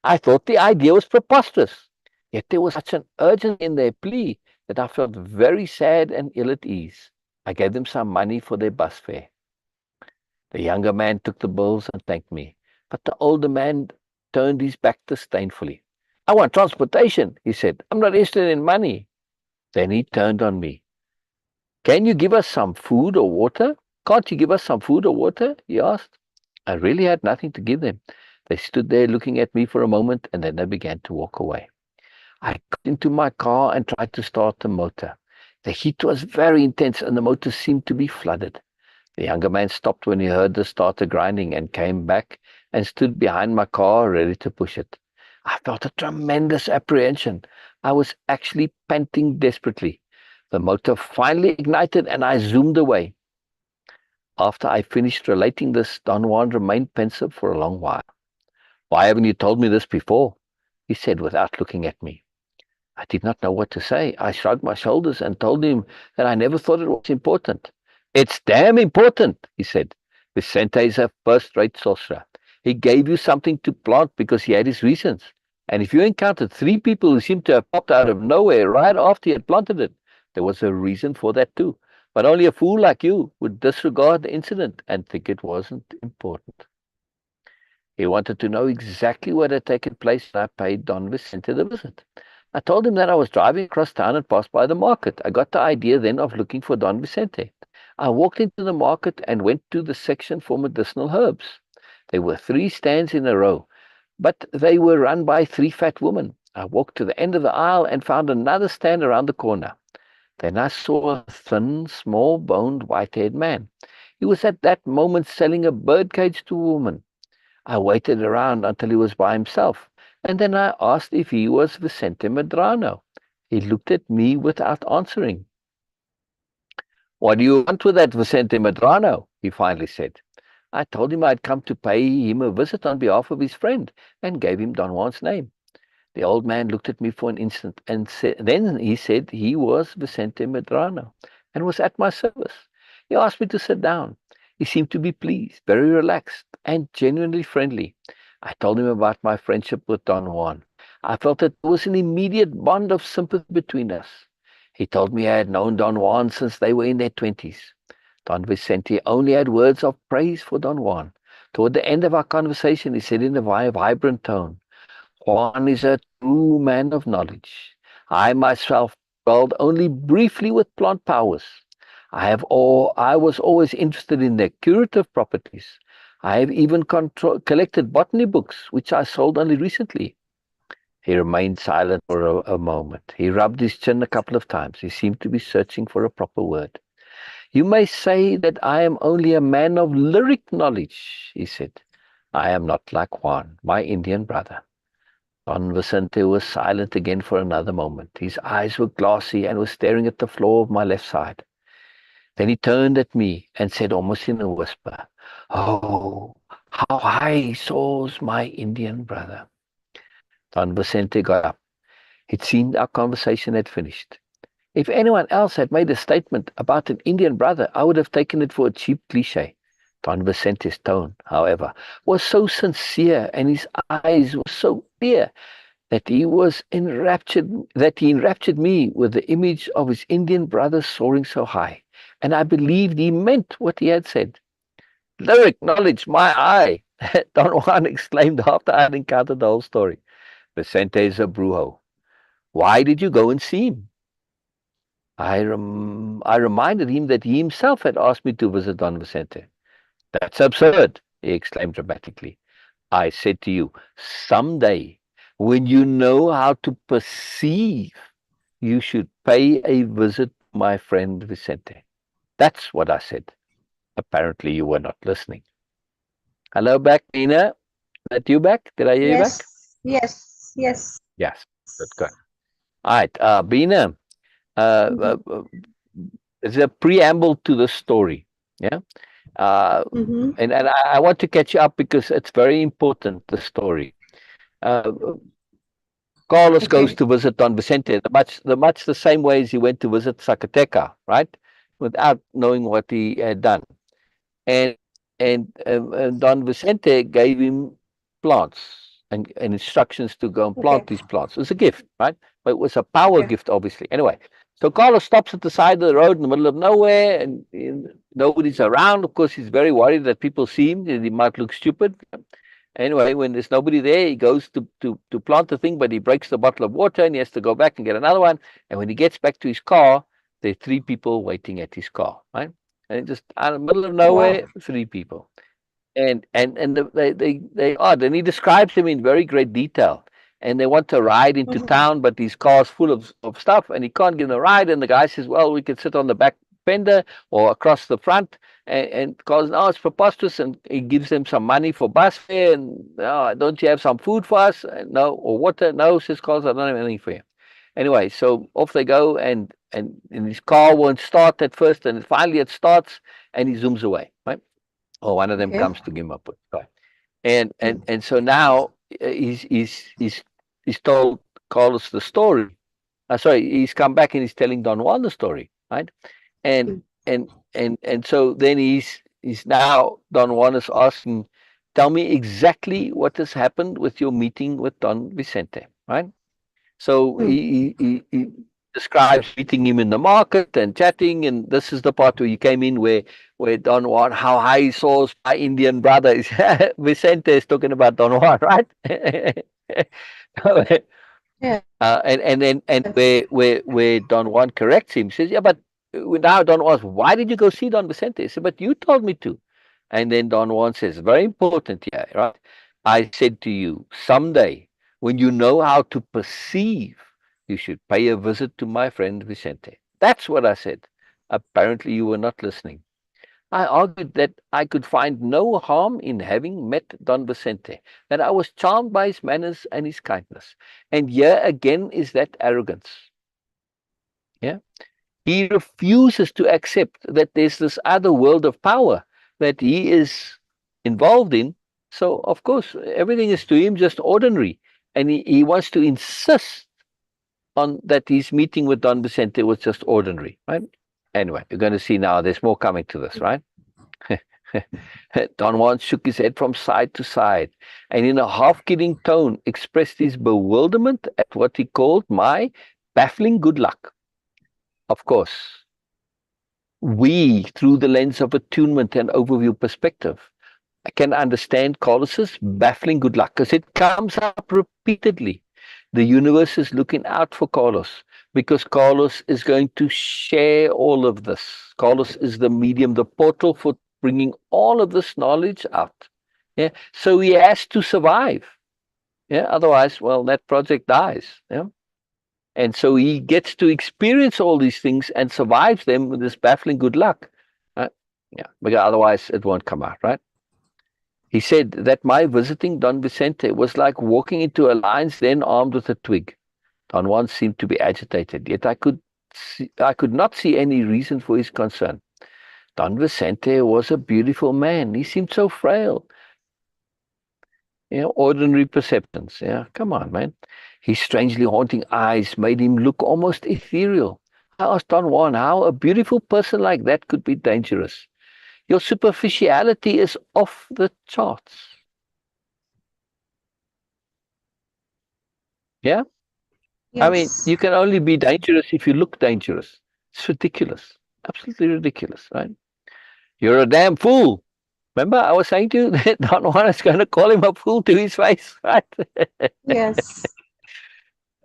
I thought the idea was preposterous, yet there was such an urgency in their plea that I felt very sad and ill at ease. I gave them some money for their bus fare. The younger man took the bills and thanked me, but the older man turned his back disdainfully. I want transportation, he said. I'm not interested in money. Then he turned on me. Can you give us some food or water? Can't you give us some food or water? He asked. I really had nothing to give them. They stood there looking at me for a moment, and then they began to walk away. I got into my car and tried to start the motor. The heat was very intense, and the motor seemed to be flooded. The younger man stopped when he heard the starter grinding and came back and stood behind my car, ready to push it. I felt a tremendous apprehension. I was actually panting desperately. The motor finally ignited, and I zoomed away. After I finished relating this, Don Juan remained pensive for a long while. Why haven't you told me this before? He said without looking at me. I did not know what to say. I shrugged my shoulders and told him that I never thought it was important. It's damn important, he said. Vicente is a first-rate sorcerer. He gave you something to plant because he had his reasons. And if you encountered 3 people who seemed to have popped out of nowhere right after he had planted it, there was a reason for that too. But only a fool like you would disregard the incident and think it wasn't important. He wanted to know exactly what had taken place, and I paid Don Vicente the visit. I told him that I was driving across town and passed by the market. I got the idea then of looking for Don Vicente. I walked into the market and went to the section for medicinal herbs. There were 3 stands in a row, but they were run by 3 fat women. I walked to the end of the aisle and found another stand around the corner. Then I saw a thin, small-boned, white-haired man. He was at that moment selling a birdcage to a woman. I waited around until he was by himself, and then I asked if he was Vicente Medrano. He looked at me without answering. What do you want with that Vicente Medrano? He finally said. I told him I'd come to pay him a visit on behalf of his friend, and gave him Don Juan's name. The old man looked at me for an instant, and then he said he was Vicente Medrano, and was at my service. He asked me to sit down. He seemed to be pleased, very relaxed, and genuinely friendly. I told him about my friendship with Don Juan. I felt that there was an immediate bond of sympathy between us. He told me I had known Don Juan since they were in their 20s. Don Vicente only had words of praise for Don Juan. Toward the end of our conversation, he said in a vibrant tone, Juan is a true man of knowledge. I myself dwelled only briefly with plant powers. I was always interested in their curative properties. I have even collected botany books, which I sold only recently. He remained silent for a moment. He rubbed his chin a couple of times. He seemed to be searching for a proper word. You may say that I am only a man of lyric knowledge, he said. I am not like Juan, my Indian brother. Don Vicente was silent again for another moment. His eyes were glassy and was staring at the floor of my left side. Then he turned at me and said almost in a whisper, "Oh, how high soars my Indian brother." Don Vicente got up. It seemed our conversation had finished. If anyone else had made a statement about an Indian brother, I would have taken it for a cheap cliche. Don Vicente's tone, however, was so sincere and his eyes were so clear that he enraptured me with the image of his Indian brother soaring so high, and I believed he meant what he had said. "Lyric knowledge, my eye!" Don Juan exclaimed after I had encountered the whole story. "Vicente is a brujo. Why did you go and see him?" I reminded him that he himself had asked me to visit Don Vicente. "That's absurd," he exclaimed dramatically. "I said to you, someday, when you know how to perceive, you should pay a visit to my friend Vicente. That's what I said. Apparently you were not listening." Hello back, Beena. Is that you back? Did I hear you back? Yes. Yes. Good, good. All right, Beena, there's a preamble to the story. Yeah. And I want to catch you up because it's very important, the story. Uh, Carlos goes to visit Don Vicente, much the same way as he went to visit Zacatecas, right? Without knowing what he had done. And and Don Vicente gave him plants and instructions to go and plant these plants. It was a gift, right? But it was a power gift, obviously. Anyway, so Carlos stops at the side of the road in the middle of nowhere, and nobody's around. Of course, he's very worried that people see him, that he might look stupid. Anyway, when there's nobody there, he goes to plant the thing, but he breaks the bottle of water and he has to go back and get another one. And when he gets back to his car, there are three people waiting at his car, right? And just out of the middle of nowhere, three people. They odd. And he describes them in very great detail. And they want to ride into town, but his car's full of stuff and he can't give them a ride. And the guy says, "Well, we can sit on the back fender or across the front." And Carlos, "No, it's preposterous." And he gives them some money for bus fare. And, "Oh, don't you have some food for us?" "No." "Or water?" "No," says Carlos, "I don't have anything for you." Anyway, so off they go, and his car won't start at first, and finally it starts, and he zooms away, right? Or one of them comes to give him a push, right? And so now he's told Carlos the story. Sorry, he's come back and he's telling Don Juan the story, right? And so then he's now Don Juan is asking, "Tell me exactly what has happened with your meeting with Don Vicente," right? So he describes meeting him in the market and chatting, and this is the part where he came in where Don Juan, how high he soars my Indian brother is. Vicente is talking about Don Juan, right? And where Don Juan corrects him, says, "Yeah, but now Don Juan, why did you go see Don Vicente?" He said, "But you told me to." And then Don Juan says, very important here, right? "I said to you, someday, when you know how to perceive, you should pay a visit to my friend Vicente. That's what I said. Apparently you were not listening. I argued that I could find no harm in having met Don Vicente, that I was charmed by his manners and his kindness. And here again is that arrogance. Yeah. He refuses to accept that there's this other world of power that he is involved in. So, of course, everything is to him just ordinary. And he wants to insist on that his meeting with Don Vicente was just ordinary, right? Anyway, you're going to see now there's more coming to this, right? Don Juan shook his head from side to side and in a half-kidding tone expressed his bewilderment at what he called my baffling good luck. Of course, we, through the lens of attunement and overview perspective, can understand Carlos's baffling good luck because it comes up repeatedly. The universe is looking out for Carlos because Carlos is going to share all of this. Carlos is the medium, the portal for bringing all of this knowledge out. Yeah, so he has to survive. Yeah, otherwise, well, that project dies. Yeah. And so he gets to experience all these things and survives them with this baffling good luck. Right? Yeah, because otherwise it won't come out, right? He said that my visiting Don Vicente was like walking into a lion's den armed with a twig. Don Juan seemed to be agitated, yet I could not see any reason for his concern. Don Vicente was a beautiful man. He seemed so frail. Ordinary perceptions. Come on, man. His strangely haunting eyes made him look almost ethereal. I asked Don Juan how a beautiful person like that could be dangerous. Your superficiality is off the charts. Yeah? Yes. I mean, you can only be dangerous if you look dangerous. It's ridiculous. Absolutely ridiculous, right? You're a damn fool. Remember, I was saying to you that Don Juan is going to call him a fool to his face, right? Yes.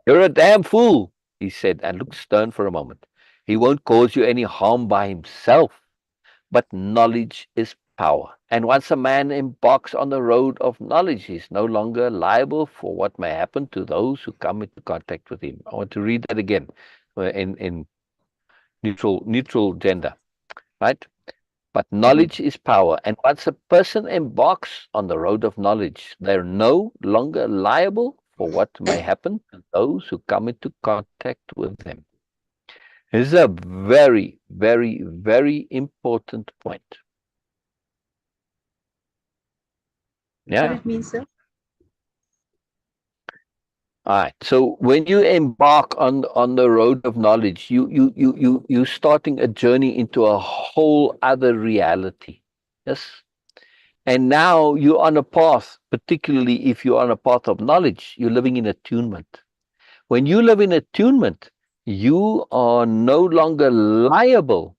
You're a damn fool, he said, and looked stern for a moment. He won't cause you any harm by himself, but knowledge is power. And once a man embarks on the road of knowledge, he's no longer liable for what may happen to those who come into contact with him. I want to read that again in neutral gender, right? But knowledge is power. And once a person embarks on the road of knowledge, they're no longer liable for what may happen to those who come into contact with them. This is a very, very, very important point. Yeah. What it means, sir? All right. So when you embark on the road of knowledge, you're starting a journey into a whole other reality. Yes. And now you're on a path, particularly if you're on a path of knowledge, you're living in attunement. When you live in attunement, you are no longer liable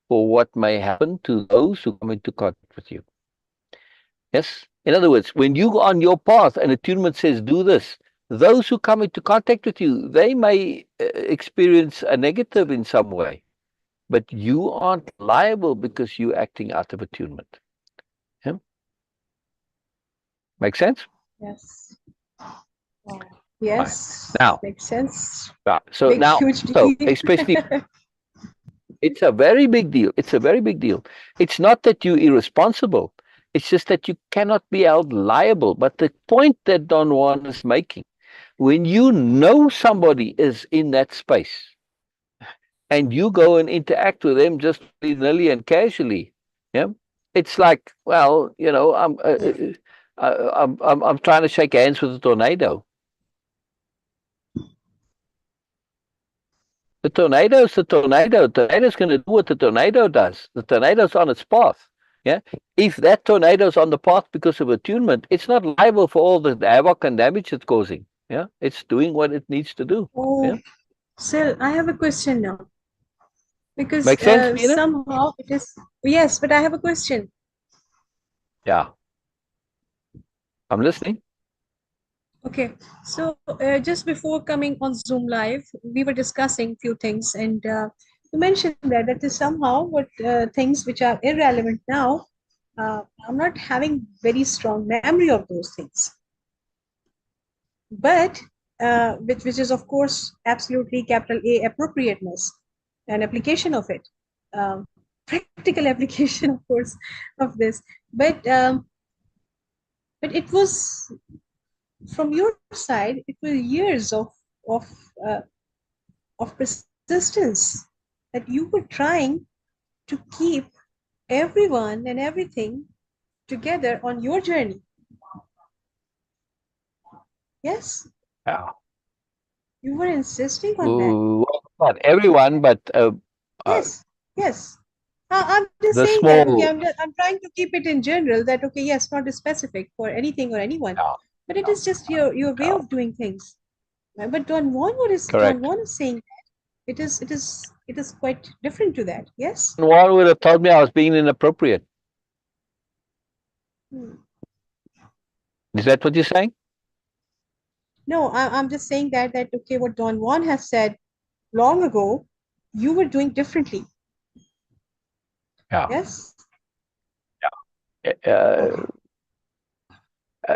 for what may happen to those who come into contact with you. Yes? In other words, when you are on your path and attunement says, do this, those who come into contact with you, they may experience a negative in some way, but you aren't liable because you're acting out of attunement. Yeah? Make sense? Yes. Yes. Right. Now, makes sense. So Big, now, huge so deal. especially, it's a very big deal. It's a very big deal. It's not that you're irresponsible. It's just that you cannot be held liable. But the point that Don Juan is making, when you know somebody is in that space and you go and interact with them just willy-nilly and casually, yeah, it's like, well, I'm trying to shake hands with a tornado. The tornado is the tornado. The tornado is going to do what the tornado does. The tornado's on its path. Yeah. If that tornado is on the path because of attunement, it's not liable for all the havoc and damage it's causing. Yeah. It's doing what it needs to do. Oh, Yeah. Syl, I have a question now. Because Make sense, Beena? somehow it is. Yes, but I have a question. Yeah. I'm listening. Okay, so just before coming on Zoom Live, we were discussing few things, and you mentioned that is somehow what things which are irrelevant now. I'm not having very strong memory of those things, but which is of course absolutely capital A appropriateness, an application of it, practical application, of course, of this, but it was. From your side, it was years of uh, of persistence that you were trying to keep everyone and everything together on your journey. Yes. Yeah. You were insisting on that. Not everyone, but Yes. Yes. I'm just the saying that. Okay, small. I'm trying to keep it in general. That okay, yes, not specific for anything or anyone, Yeah. but it is just your way Yeah. of doing things. Right? But Don Juan, what is Don Correct. Juan is saying? It is quite different to that. Yes. One would have told me I was being inappropriate. Is that what you're saying? No, I'm just saying that okay, what Don Juan has said long ago, you were doing differently. Yeah. Yes. Okay.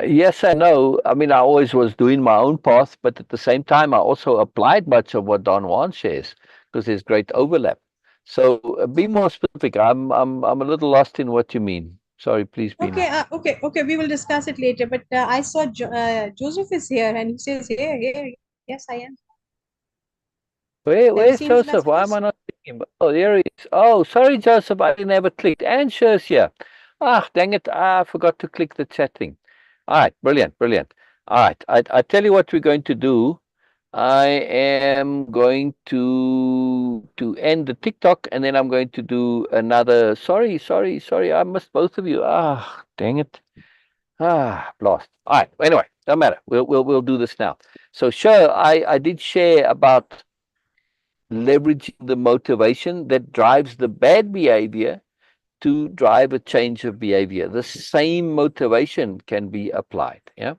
Yes and no. I mean, I always was doing my own path, but at the same time, I also applied much of what Don Juan shares because there's great overlap. So be more specific. I'm a little lost in what you mean. Sorry, please, Beena. Okay. We will discuss it later. But I saw Joseph is here, and he says, here. Yes, I am. Have you Where's seen his Joseph? Why am messages? I not? Oh, there he is. Oh, sorry, Joseph, I didn't have it clicked. And Sher's here. Ah, dang it. I forgot to click the chat thing. All right, brilliant, brilliant. All right, I tell you what we're going to do. I am going to end the TikTok, and then I'm going to do another. Sorry. I missed both of you. Ah, dang it. Ah, lost. All right. Anyway, don't matter. We'll do this now. So sure, I did share about leveraging the motivation that drives the bad behavior to drive a change of behavior. The same motivation can be applied. Yeah.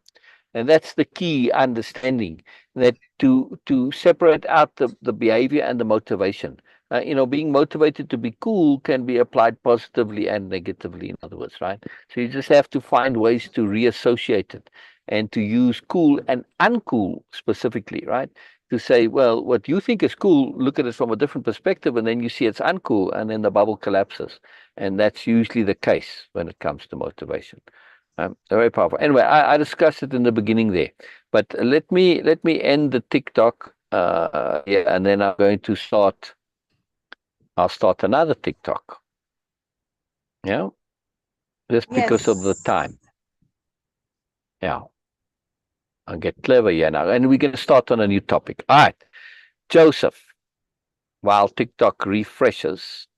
And that's the key understanding, that to separate out the behavior and the motivation. Being motivated to be cool can be applied positively and negatively, in other words, right? So you just have to find ways to reassociate it and to use cool and uncool specifically, right? To say, well, what you think is cool, look at it from a different perspective, and then you see it's uncool, and then the bubble collapses. And that's usually the case when it comes to motivation. Very powerful. Anyway, I discussed it in the beginning there, but let me end the TikTok. Yeah, and then I'm going to start. I'll start another TikTok. Yeah, just because of the Yes. time. Yeah, I'll get clever here now, and we're going to start on a new topic. All right, Joseph. While TikTok refreshes,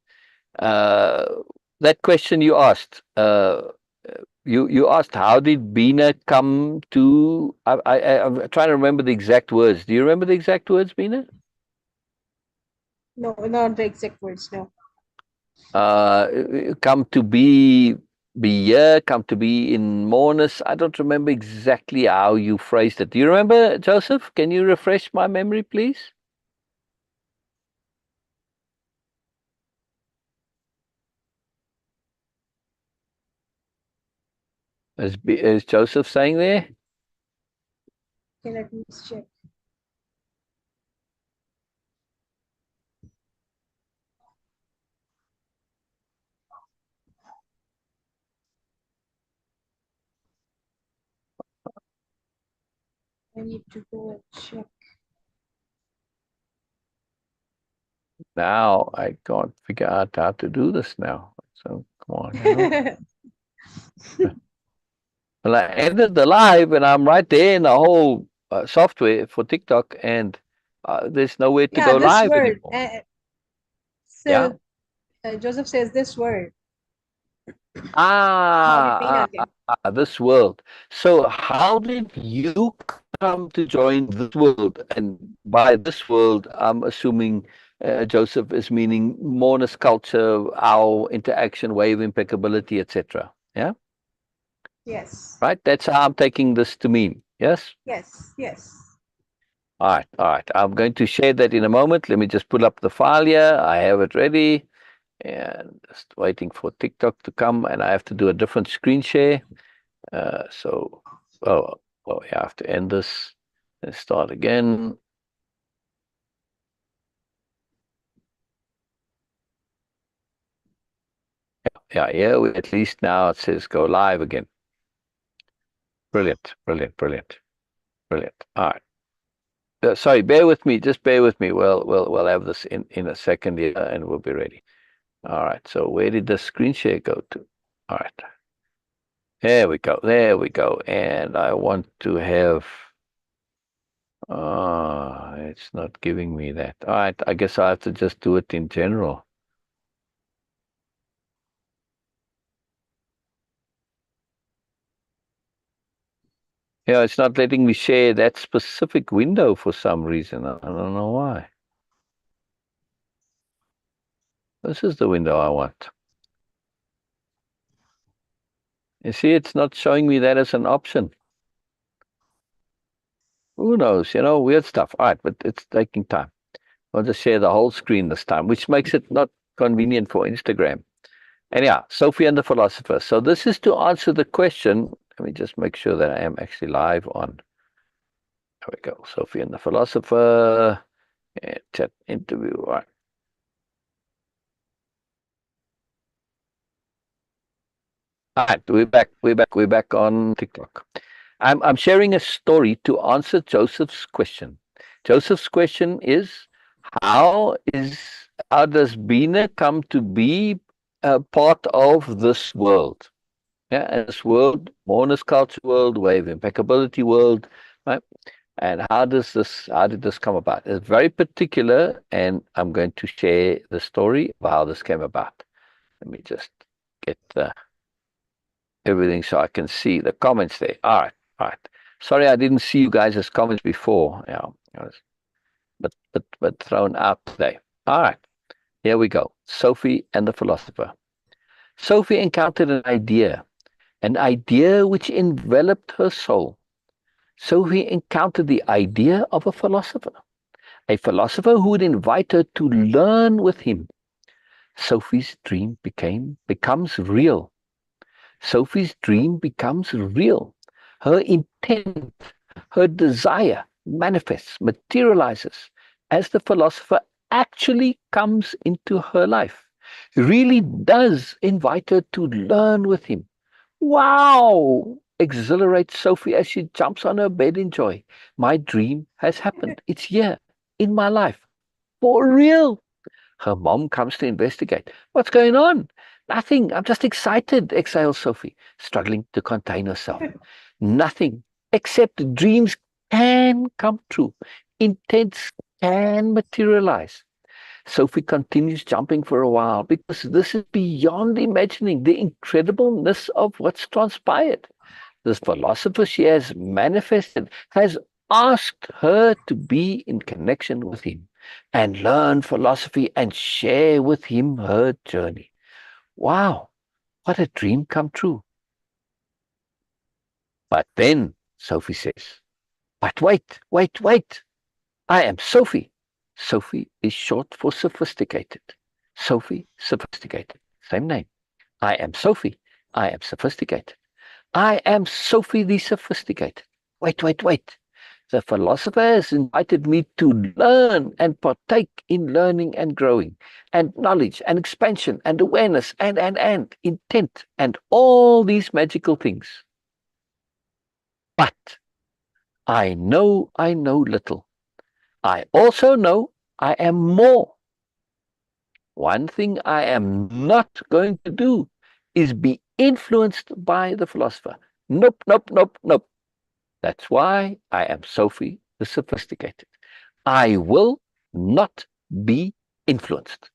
uh, that question you asked. You asked, how did Beena come to? I'm trying to remember the exact words. Do you remember the exact words, Beena? No, not the exact words. No. Come to be here, come to be in Moreness. I don't remember exactly how you phrased it. Do you remember, Joseph? Can you refresh my memory, please? Is Joseph saying there? Okay, let me just check. I need to go and check. Now I can't figure out how to do this now. So come on. Well, I ended the live and I'm right there in the whole software for TikTok, and there's nowhere to Yeah, go this live word. anymore. Yeah. So Joseph says this word. How did Ah, Beena get? this world. So how did you come to join this world? And by this world, I'm assuming Joseph is meaning Moreness-Culture, our interaction, way of impeccability, etc. Yeah. Yes. Right. That's how I'm taking this to mean. Yes. Yes. Yes. All right, all right. I'm going to share that in a moment. Let me just pull up the file here. I have it ready and just waiting for TikTok to come, and I have to do a different screen share. So, oh, well, we have to end this and start again. Yeah, at least now it says go live again. Brilliant, brilliant, brilliant, brilliant. All right. Sorry, bear with me. Just bear with me. We'll have this in a second here, and we'll be ready. All right. So where did the screen share go to? All right. There we go. There we go. And I want to have. It's not giving me that. All right. I guess I have to just do it in general. Yeah, it's not letting me share that specific window for some reason. I don't know why. This is the window I want. You see, it's not showing me that as an option. Who knows? Weird stuff. All right, but it's taking time. I'll just share the whole screen this time, which makes it not convenient for Instagram. And yeah, Sophie and the Philosopher. So this is to answer the question. Let me just make sure that I am actually live on. There we go. Sophie and the Philosopher. And chat interview. All right. All right, we're back on TikTok. I'm sharing a story to answer Joseph's question. Joseph's question is, How does Beena come to be a part of this world? Yeah, and this world, Moreness-Culture world, Way-Of-Impeccability world, right? And how did this come about? It's very particular, and I'm going to share the story of how this came about. Let me just get everything so I can see the comments there. All right. Sorry, I didn't see you guys' comments before. Yeah, I was but thrown out today. All right, here we go. Sophie and the Philosopher. Sophie encountered an idea which enveloped her soul. Sophie encountered the idea of a philosopher who would invite her to learn with him. Sophie's dream becomes real. Sophie's dream becomes real. Her intent, her desire manifests, materializes as the philosopher actually comes into her life. Really does invite her to learn with him. Wow! Exhilarates Sophie as she jumps on her bed in joy. My dream has happened. It's here in my life. For real. Her mom comes to investigate. What's going on? Nothing. I'm just excited, exhales Sophie, struggling to contain herself. Nothing except dreams can come true. Intents can materialize. Sophie continues jumping for a while because this is beyond imagining the incredibleness of what's transpired. This philosopher she has manifested has asked her to be in connection with him and learn philosophy and share with him her journey. Wow, what a dream come true. But then, Sophie says, but wait. I am Sophie. Sophie is short for sophisticated. Sophie, sophisticated. Same name. I am Sophie. I am sophisticated. I am Sophie the sophisticated. Wait. The philosopher has invited me to learn and partake in learning and growing, and knowledge and expansion and awareness and intent and all these magical things. But I know little. I also know I am more. One thing I am not going to do is be influenced by the philosopher. Nope. That's why I am Sophie the sophisticated. I will not be influenced.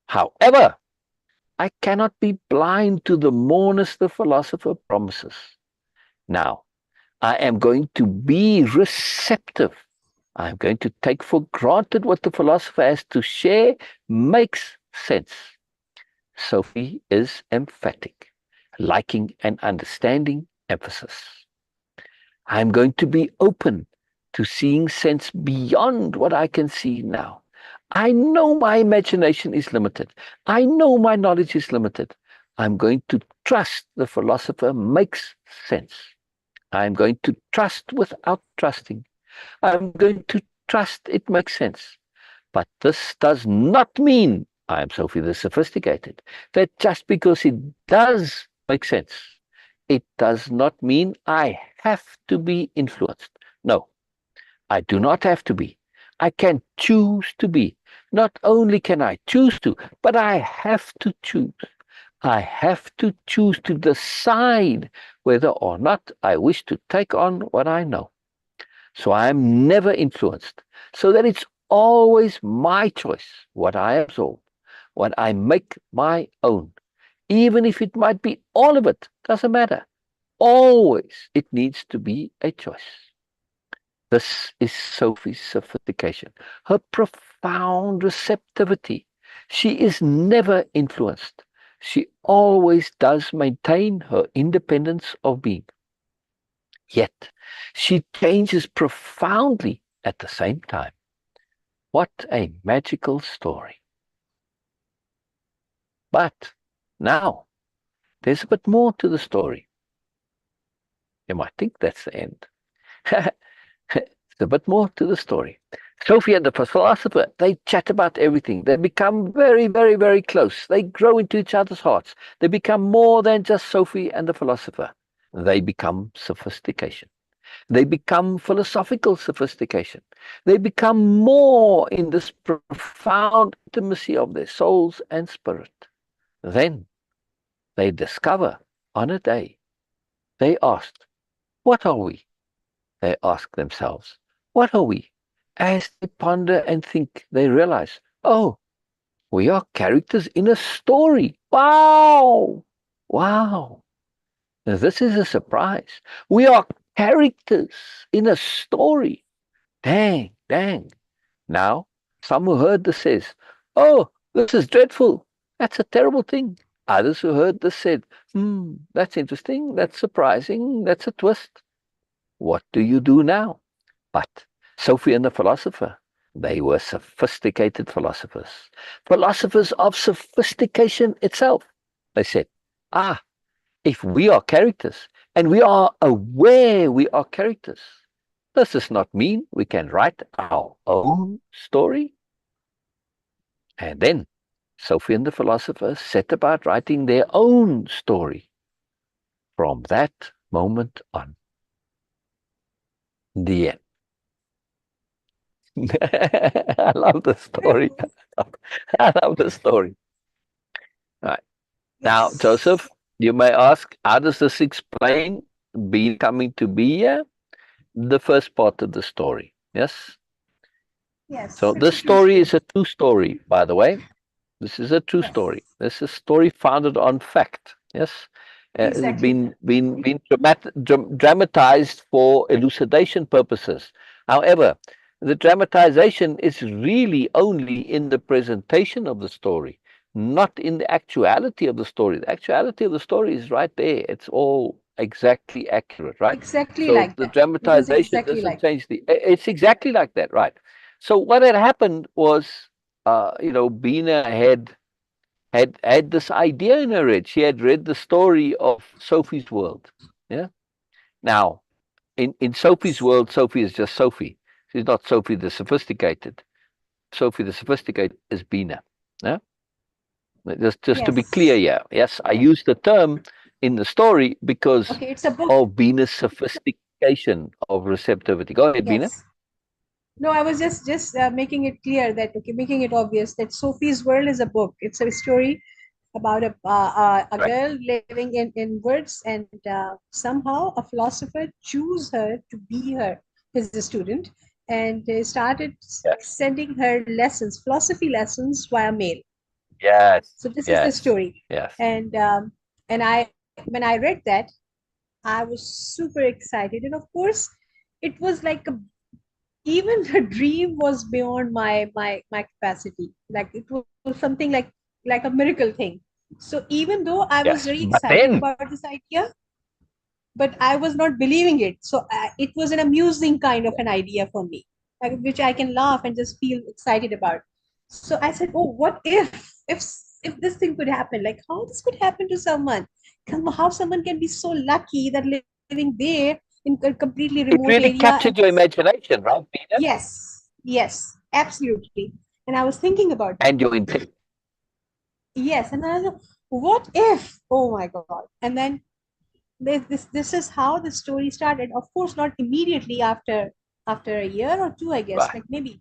However, I cannot be blind to the moreness the philosopher promises. Now, I am going to be receptive. I'm going to take for granted what the philosopher has to share makes sense. Sophie is emphatic, liking and understanding emphasis. I'm going to be open to seeing sense beyond what I can see now. I know my imagination is limited. I know my knowledge is limited. I'm going to trust the philosopher makes sense. I'm going to trust without trusting. I'm going to trust it makes sense. But this does not mean I am Sophie the sophisticated. That just because it does make sense, it does not mean I have to be influenced. No, I do not have to be. I can choose to be. Not only can I choose to, but I have to choose. I have to choose to decide whether or not I wish to take on what I know. So I am never influenced. So that it's always my choice, what I absorb, what I make my own. Even if it might be all of it, doesn't matter. Always it needs to be a choice. This is Sophie's sophistication, her profound receptivity. She is never influenced. She always does maintain her independence of being. Yet she changes profoundly at the same time. What a magical story. But now, there's a bit more to the story. You might think that's the end. There's a bit more to the story. Sophie and the philosopher, they chat about everything. They become very, very, very close. They grow into each other's hearts. They become more than just Sophie and the philosopher. They become sophistication. They become philosophical sophistication. They become more in this profound intimacy of their souls and spirit. Then they discover on a day, they asked, what are we? They ask themselves, what are we? As they ponder and think, they realize, oh, we are characters in a story. Wow! Wow! Now, this is a surprise. We are characters in a story. Dang, dang. Now, some who heard this says, oh, this is dreadful. That's a terrible thing. Others who heard this said, that's interesting. That's surprising. That's a twist. What do you do now? But Sophie and the philosopher, they were sophisticated philosophers, philosophers of sophistication itself. They said, if we are characters and we are aware we are characters, does this not mean we can write our own story? And then Sophie and the philosopher set about writing their own story from that moment on. The end. I love the story. I love the story. All right. Now, Yes. Joseph, you may ask, how does this explain being coming to be here? The first part of the story. Yes. Yes. So It's a this true story story. is a true story, by the way. This is a true Yes. story. This is a story founded on fact. Yes. It's Exactly. been dramatized for elucidation purposes. However, the dramatization is really only in the presentation of the story, not in the actuality of the story. The actuality of the story is right there. It's all exactly accurate, right? Exactly So like the that. It is dramatization exactly doesn't like change the. It's exactly like that, right? So what had happened was, Beena had this idea in her head. She had read the story of Sophie's world. Yeah. Now, in Sophie's world, Sophie is just Sophie. She's not Sophie the sophisticated. Sophie the sophisticated is Beena. Yeah. Just to be Yes. clear, yeah. Yes, I use the term in the story because Okay, it's a book. of Beena's sophistication of receptivity. Go ahead, Beena. Yes. No, I was just making it clear that, okay, making it obvious that Sophie's World is a book. It's a story about a Right. girl living in woods, and somehow a philosopher choose her to be his student, and started Yes. sending her lessons, philosophy lessons via mail. Yes. So this is the Yes. story, Yes. and I when I read that, I was super excited, and of course, it was like a even the dream was beyond my capacity. Like it was something like a miracle thing. So even though I was Yes. very But excited then, about this idea, but I was not believing it. So it was an amusing kind of an idea for me, like, which I can laugh and just feel excited about. So I said, oh, what if this thing could happen? Like how this could happen to someone? How someone can be so lucky that living there in a completely it remote really area, and captured your imagination, right, Peter? yes, yes, absolutely. And I was thinking about that. And your intent. Yes, and I was like, what if? Oh my God! And then this is how the story started. Of course, not immediately after a year or two, I guess. Right. Like maybe,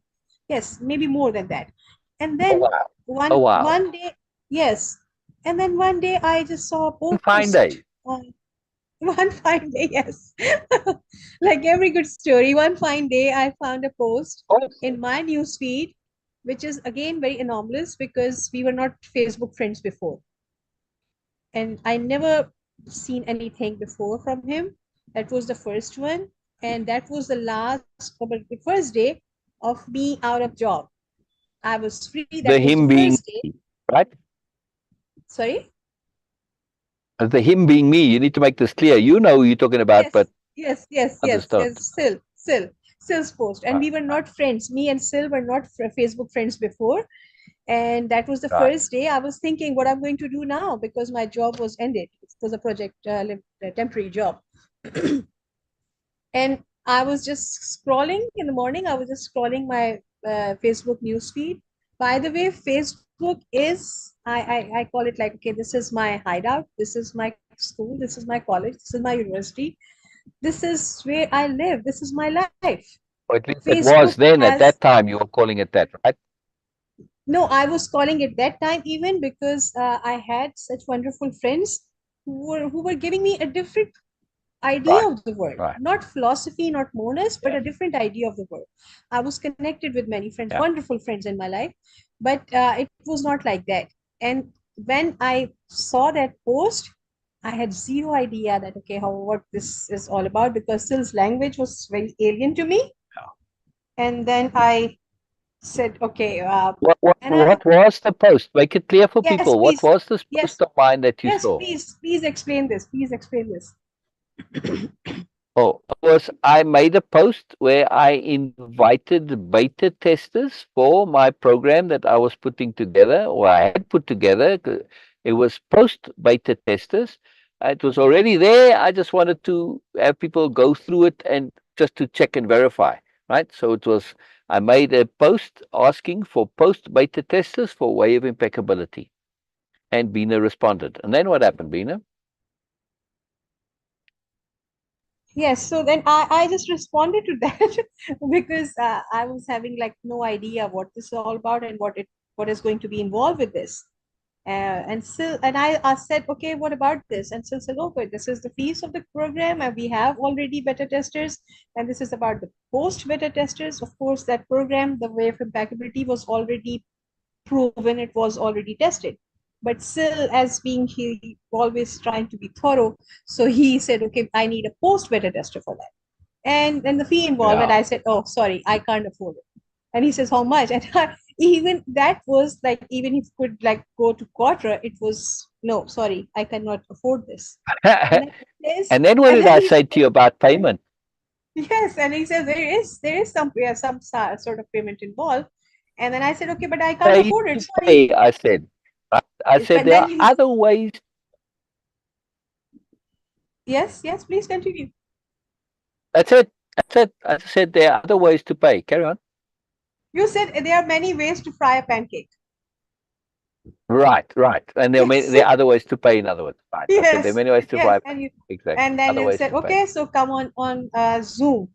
yes, maybe more than that. And Oh, then wow. Oh, one wow. one day, yes, and then one day I just saw a One fine day. post on one fine day, yes. Like every good story, one fine day I found a post Also, in my news feed, which is again very anomalous because we were not Facebook friends before. And I never seen anything before from him. That was the first one. And that was the the first day of me out of job. I was free. That the was the him being first day. me, right? Sorry? The him being me. You need to make this clear. You know who you're talking about, Yes, but yes, others don't. yes. Syl's post. And Right. we were Right. not friends. Me and Syl were not Facebook friends before. And that was the Right. first day I was thinking what I'm going to do now because my job was ended. It was a project, a temporary job. And I was just scrolling in the morning. I was just scrolling my Facebook newsfeed. By the way, Facebook is I call it like, okay, this is my hideout. This is my school. This is my college. This is my university. This is where I live. This is my life. Or at least it Facebook was then, at has, that time, you were calling it that, right? no, I was calling it that time even because I had such wonderful friends who were giving me a different idea Right, of the world, right. not philosophy, not moreness, but Yeah, a different idea of the world. I was connected with many friends, yeah. wonderful friends in my life, but it was not like that. And when I saw that post, I had zero idea that okay, how what this is all about because Syl's language was very alien to me. Yeah. And then I said, okay, What, what, and I what was the post? Make it clear for yes, people. What please, was this yes, post of mine that you yes, saw? please explain this. Please explain this. Oh, it was I made a post where I invited beta testers for my program that I was putting together, or I had put together. It was post beta testers. It was already there. I just wanted to have people go through it and just to check and verify, right? So it was, I made a post asking for post beta testers for Way of Impeccability, and Beena responded. And then what happened, Beena? Yes, so then I just responded to that because I was having like no idea what this is all about and what is going to be involved with this. And I said, okay, what about this? And Syl said, okay, this is the fees of the program, and we have already beta testers, and this is about the post beta testers. Of course, that program, the way of impeccability, was already proven, it was already tested. But still, as being he always trying to be thorough, so he said, okay, I need a post beta tester for that. And then the fee involved, and Yeah. I said, oh, sorry, I can't afford it. And he says, how much? And even that was like, even if could like go to quarter, it was no, sorry, I cannot afford this. And then he says, And then what and did then I he say to you about payment? yes, and he says there is some sort of payment involved. And then I said, okay, but I can't Pay afford it. to Sorry. pay, I said. I said But there then are he, other ways. yes, yes, please continue. That's it. That's it. I said there are other ways to pay. Carry on. You said there are many ways to fry a pancake. Right, right. And Yes, there are other ways to pay, in other words. Right. I said there are yes, many ways to yes. pay. Exactly. And then Other you ways said, to pay. okay, so come on Zoom.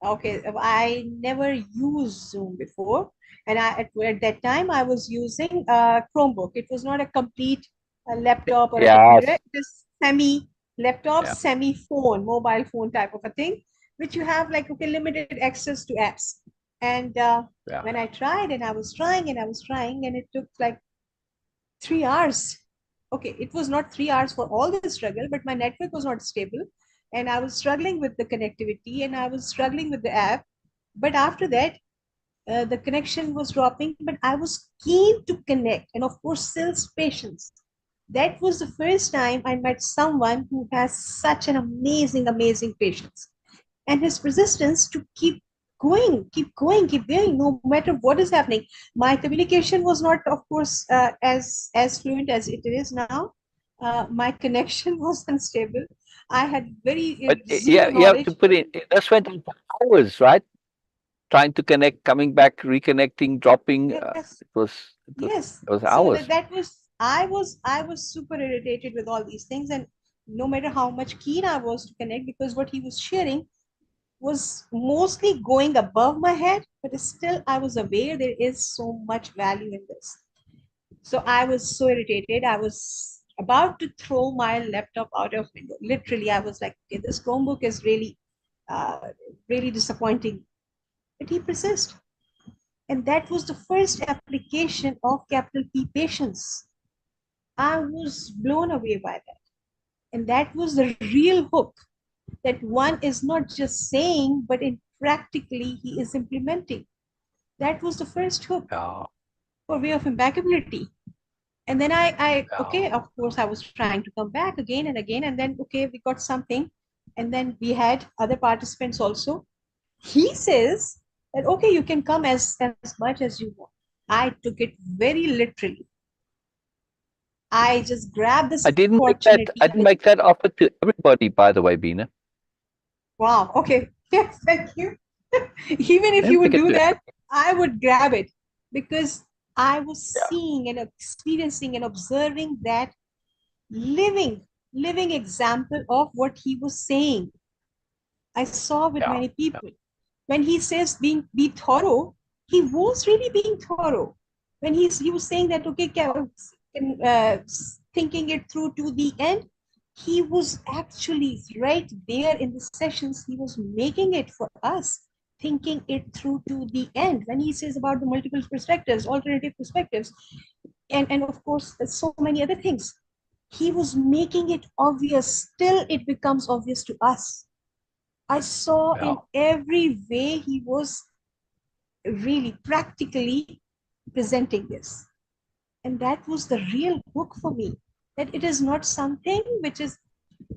Okay, I never used Zoom before, and at that time I was using a Chromebook. It was not a complete laptop or a computer. Yes. It is semi laptop, Yeah. semi phone, mobile phone type of a thing, which you have like okay limited access to apps. And Yeah. when I tried, and I was trying, and I was trying, and it took like 3 hours. Okay, it was not 3 hours for all the struggle, but my network was not stable, and I was struggling with the connectivity, and I was struggling with the app. But after that, the connection was dropping, but I was keen to connect, and of course, Syl's patience. That was the first time I met someone who has such an amazing patience, and his persistence to keep going, no matter what is happening. My communication was not, of course, as fluent as it is now. My connection was unstable. I had very But zero yeah, you have to knowledge. put in, that's went on for hours, right? Trying to connect, coming back, reconnecting, dropping. Yes, yes. It was So that, hours. that was I was super irritated with all these things, and no matter how much keen I was to connect, because what he was sharing was mostly going above my head, but still I was aware there is so much value in this. So I was so irritated. I was about to throw my laptop out of window. Literally, I was like, okay, this Chromebook is uh, really disappointing. But he persists. And that was the first application of capital P patience. I was blown away by that. And that was the real hook, that one is not just saying, but in practically he is implementing. That was the first hook Yeah. for way of impeccability. And then Yeah. okay, of course, I was trying to come back again and again. And then, okay, we got something. And then we had other participants also. He says that, okay, you can come as much as you want. I took it very literally. I just grabbed this I opportunity didn't with, make that offer to everybody, by the way, Beena. wow, okay, yes, thank you. Even if Didn't you would make it do to that, I would grab it because I was yeah. seeing and experiencing and observing that living, living example of what he was saying. I saw with Yeah. many people. When he says be thorough, he was really being thorough. When he was saying that, okay, thinking it through to the end, he was actually right there in the sessions. He was making it for us, thinking it through to the end. When he says about the multiple perspectives, alternative perspectives, and of course, so many other things, he was making it obvious. Still, it becomes obvious to us. I saw Yeah. in every way he was really practically presenting this. And that was the real book for me. That it is not something which is,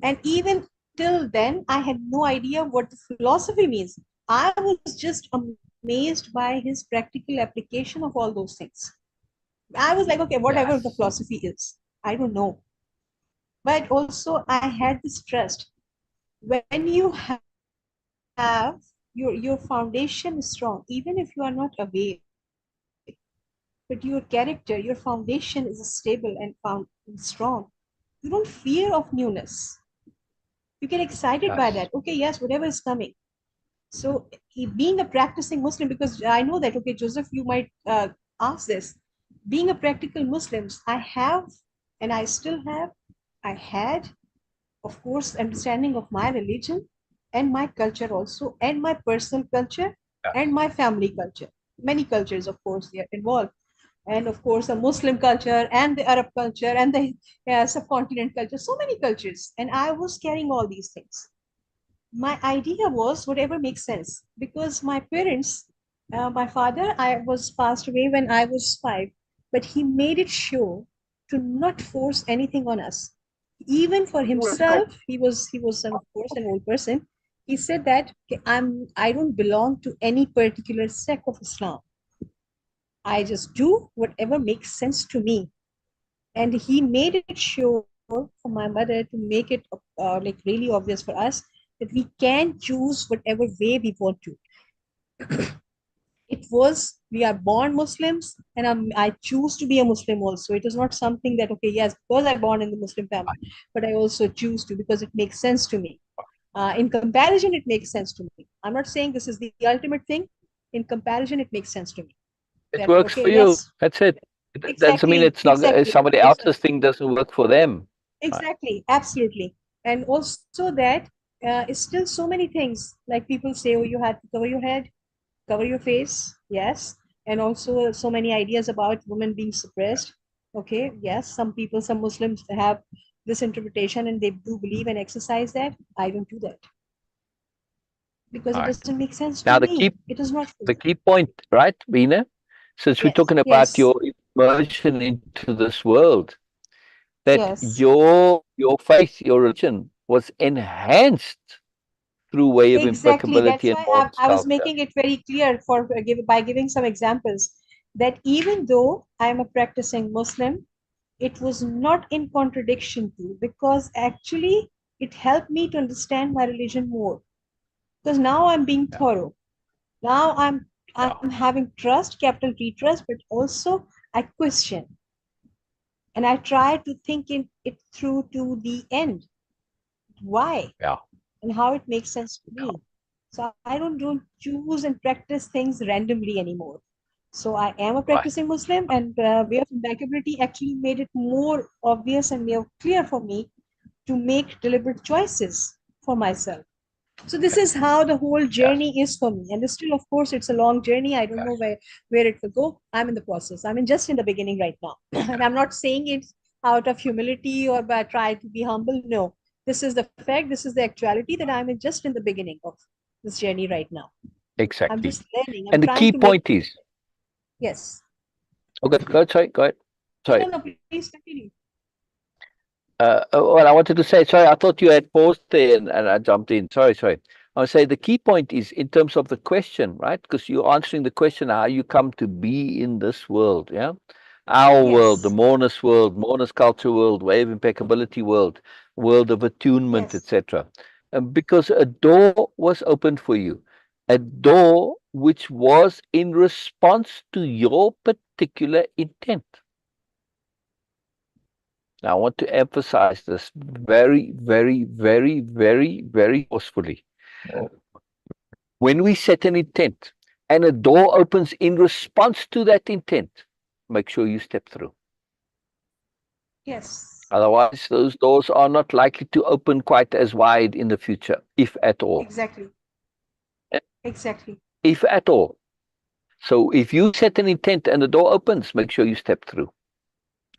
and even till then, I had no idea what the philosophy means. I was just amazed by his practical application of all those things. I was like, okay, whatever the Yes. philosophy is, I don't know. But also, I had this trust. When you have your foundation is strong, even if you are not aware, but your character, your foundation is stable and found strong, you don't fear of newness. You get excited by that. Yes. Okay, yes, whatever is coming. So being a practicing Muslim, because I know that, okay, Joseph, you might ask this. Being a practical Muslim, I have, and I still have, I had, of course, understanding of my religion and my culture also, and my personal culture and Yes. my family culture. Many cultures, of course, they are involved. And of course, the Muslim culture and the Arab culture and the subcontinent culture, so many cultures. And I was carrying all these things. My idea was whatever makes sense, because my parents, my father, I was passed away when I was 5, but he made it sure to not force anything on us. Even for himself, he was of course an old person. He said that, "Okay, I don't belong to any particular sect of Islam. I just do whatever makes sense to me." And he made it sure for my mother to make it like really obvious for us that we can choose whatever way we want to. It was, we are born Muslims, and I choose to be a Muslim also. It is not something that, okay, yes, because I born in the Muslim family, but I also choose to because it makes sense to me. In comparison, it makes sense to me. I'm not saying this is the ultimate thing. In comparison, it makes sense to me. It That, works okay, for you. yes, That's it. It doesn't mean exactly, it's not exactly. somebody It's else's thing doesn't work for them. Right. exactly, absolutely. And also that it's still so many things. Like people say, oh, you had to cover your head, cover your face, yes. And also so many ideas about women being suppressed. Okay, yes, some people, some Muslims have this interpretation and they do believe and exercise that. I don't do that because All it right. doesn't make sense to Now me. It is not for the me. key point, right, Beena? Since we're Yes, talking about yes, your immersion into this world, that yes. your faith, your religion was enhanced through way of Exactly. impeccability That's and why moral I was culture. making it very clear for by giving some examples that even though I am a practicing Muslim, it was not in contradiction to, because actually it helped me to understand my religion more. Because now I'm being Yeah, thorough. Now I'm yeah, having trust, capital T trust, but also I question and I try to think it through to the end. Why? yeah, And how it makes sense to yeah. me. So I don't choose and practice things randomly anymore. So I am a Right. practicing Muslim, and way of impeccability actually made it more obvious and more clear for me to make deliberate choices for myself. So this Okay. is how the whole Yes. journey is for me, and still, of course, it's a long journey. I don't know Yes. where it will go. I'm in the process. I'm in just in the beginning right now, and I'm not saying it out of humility or by try to be humble. No, this is the fact. This is the actuality that I'm in just in the beginning of this journey right now. I'm Exactly. just learning. I'm And the trying key to make. point is, Yes. okay, go ahead, sorry, go ahead. No, Sorry. no, please continue. Well, I wanted to say, sorry, I thought you had paused there and I jumped in. Sorry, sorry. I would say the key point is in terms of the question, right? Because you're answering the question how you come to be in this world, yeah? Our world, the Yes. Moreness world, Moreness-Culture world, Way of Impeccability world, world of attunement, Yes. etc. Because a door was opened for you, a door which was in response to your particular intent. Now, I want to emphasize this very, very, very, very, very forcefully. When we set an intent and a door opens in response to that intent, make sure you step through. Yes. Otherwise, those doors are not likely to open quite as wide in the future, if at all. Exactly. Exactly. If at all. So if you set an intent and the door opens, make sure you step through.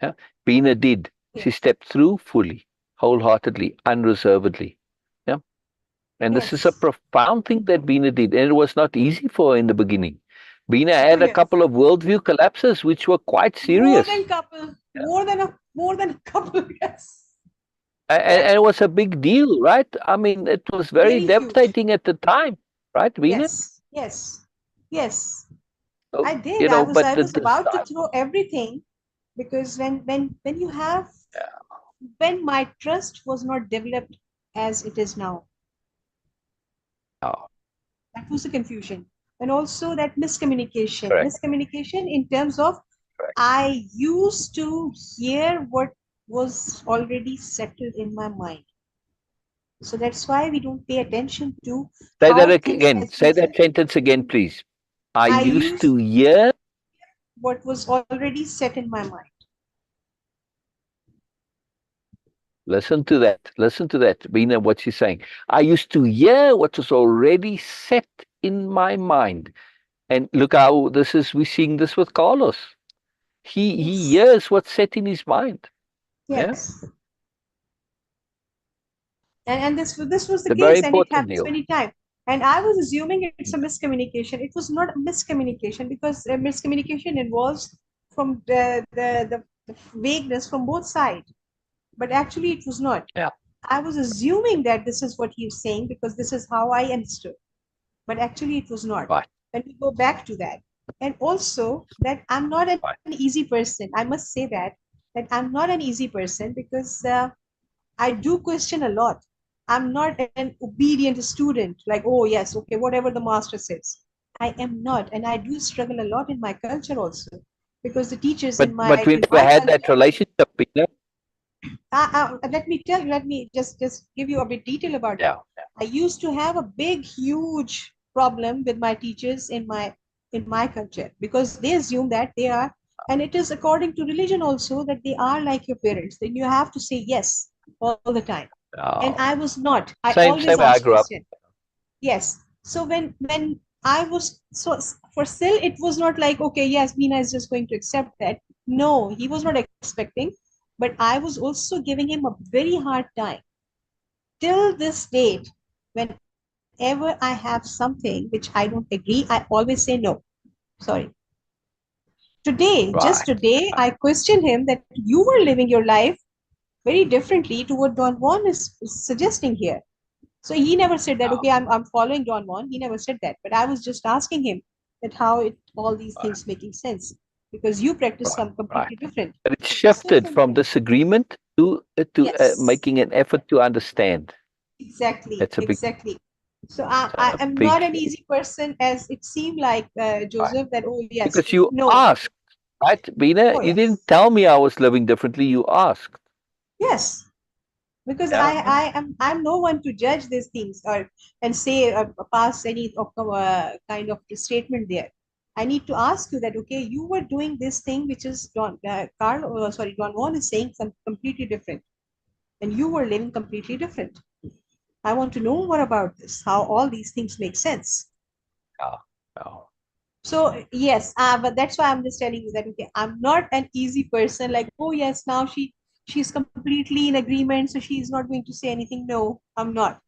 Yeah? Beena did. Yes. She stepped through fully, wholeheartedly, unreservedly. Yeah? And this is a profound thing that Beena did. And it was not easy for her in the beginning. Beena had a couple of worldview collapses, which were quite serious. More than couple. Yeah. More than a couple, yes. And it was a big deal, right? I mean, it was very devastating at the time, right, Beena? Yes, yes, yes. So, I did. I was about to throw everything, because when you have when my trust was not developed as it is now. That was the confusion. And also that miscommunication. Miscommunication in terms of I used to hear what was already settled in my mind. So that's why we don't pay attention to. Say that again. Say that sentence again, please. I used to hear what was already set in my mind. Listen to that. Listen to that, Beena, what she's saying. I used to hear what was already set in my mind. And look how we're seeing this with Carlos. He hears what's set in his mind. Yes. Yeah? And this was the it's case, and it happens many times. And I was assuming it's a miscommunication. It was not a miscommunication, because miscommunication involves from the vagueness from both sides. But actually, it was not. Yeah. I was assuming that this is what he's saying, because this is how I understood. But actually, it was not. Right. When we go back to that. And also that I'm not an easy person. I must say that I'm not an easy person, because I do question a lot. I'm not an obedient student, like, oh yes, okay, whatever the master says. I am not, and I do struggle a lot in my culture also, because the teachers but we never had that relationship. Let me just give you a bit detail about that. I used to have a big, huge problem with my teachers in my culture, because they assume that they are, and it is according to religion also, that they are like your parents. Then you have to say yes all the time. And I was not. I always asked questions. Yes. So when I was, so for Syl, it was not like, okay, yes, Beena is just going to accept that. No, he was not expecting, but I was also giving him a very hard time. Till this date, whenever I have something which I don't agree, I always say no. Sorry. Today, just today, I questioned him that you were living your life very differently to what Don Juan is suggesting here. So he never said that, okay, I'm following Don Juan. He never said that. But I was just asking him that how all these things making sense, because you practice some completely different. But it shifted from disagreement to making an effort to understand. Exactly. Exactly. So I am not an easy person, as it seemed like, Joseph, that, oh yes. Because you asked, right, Beena? You didn't tell me I was living differently. You asked. Yes. Because I'm no one to judge these things and say pass any kind of statement there. I need to ask you that, okay, you were doing this thing which is Don Juan is saying something completely different, and you were living completely different. I want to know more about this, how all these things make sense. So yes, but that's why I'm just telling you that, okay, I'm not an easy person, like, oh yes, now she's completely in agreement, so she's not going to say anything. No, I'm not.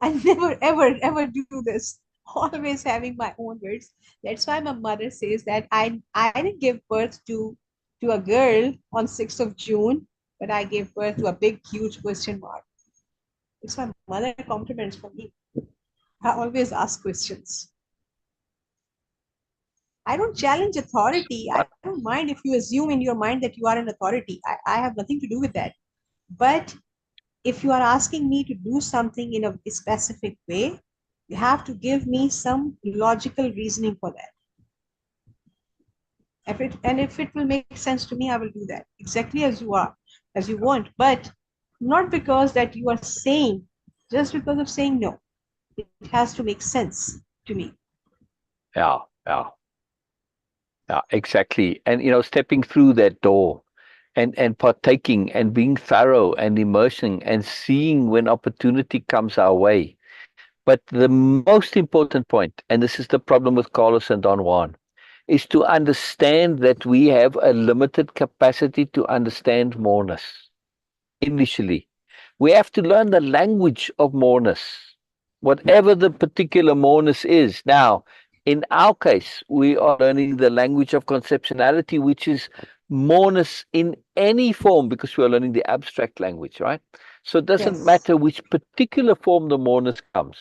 I never ever do this. Always having my own words. That's why my mother says that I didn't give birth to a girl on 6th of June, but I gave birth to a big, huge question mark. It's my mother compliments for me. I always ask questions. I don't challenge authority. I don't mind if you assume in your mind that you are an authority. I have nothing to do with that. But if you are asking me to do something in a specific way, you have to give me some logical reasoning for that. If it will make sense to me, I will do that exactly as you are, as you want, but not because that you are saying, just because of saying no. It has to make sense to me. Yeah, yeah, yeah, exactly. And stepping through that door and partaking and being thorough and immersing and seeing when opportunity comes our way. But the most important point, and this is the problem with Carlos and Don Juan, is to understand that we have a limited capacity to understand moreness initially. We have to learn the language of moreness, whatever the particular moreness is. Now, in our case, we are learning the language of conceptionality, which is moreness in any form, because we are learning the abstract language, right? So it doesn't Yes. matter which particular form the moreness comes.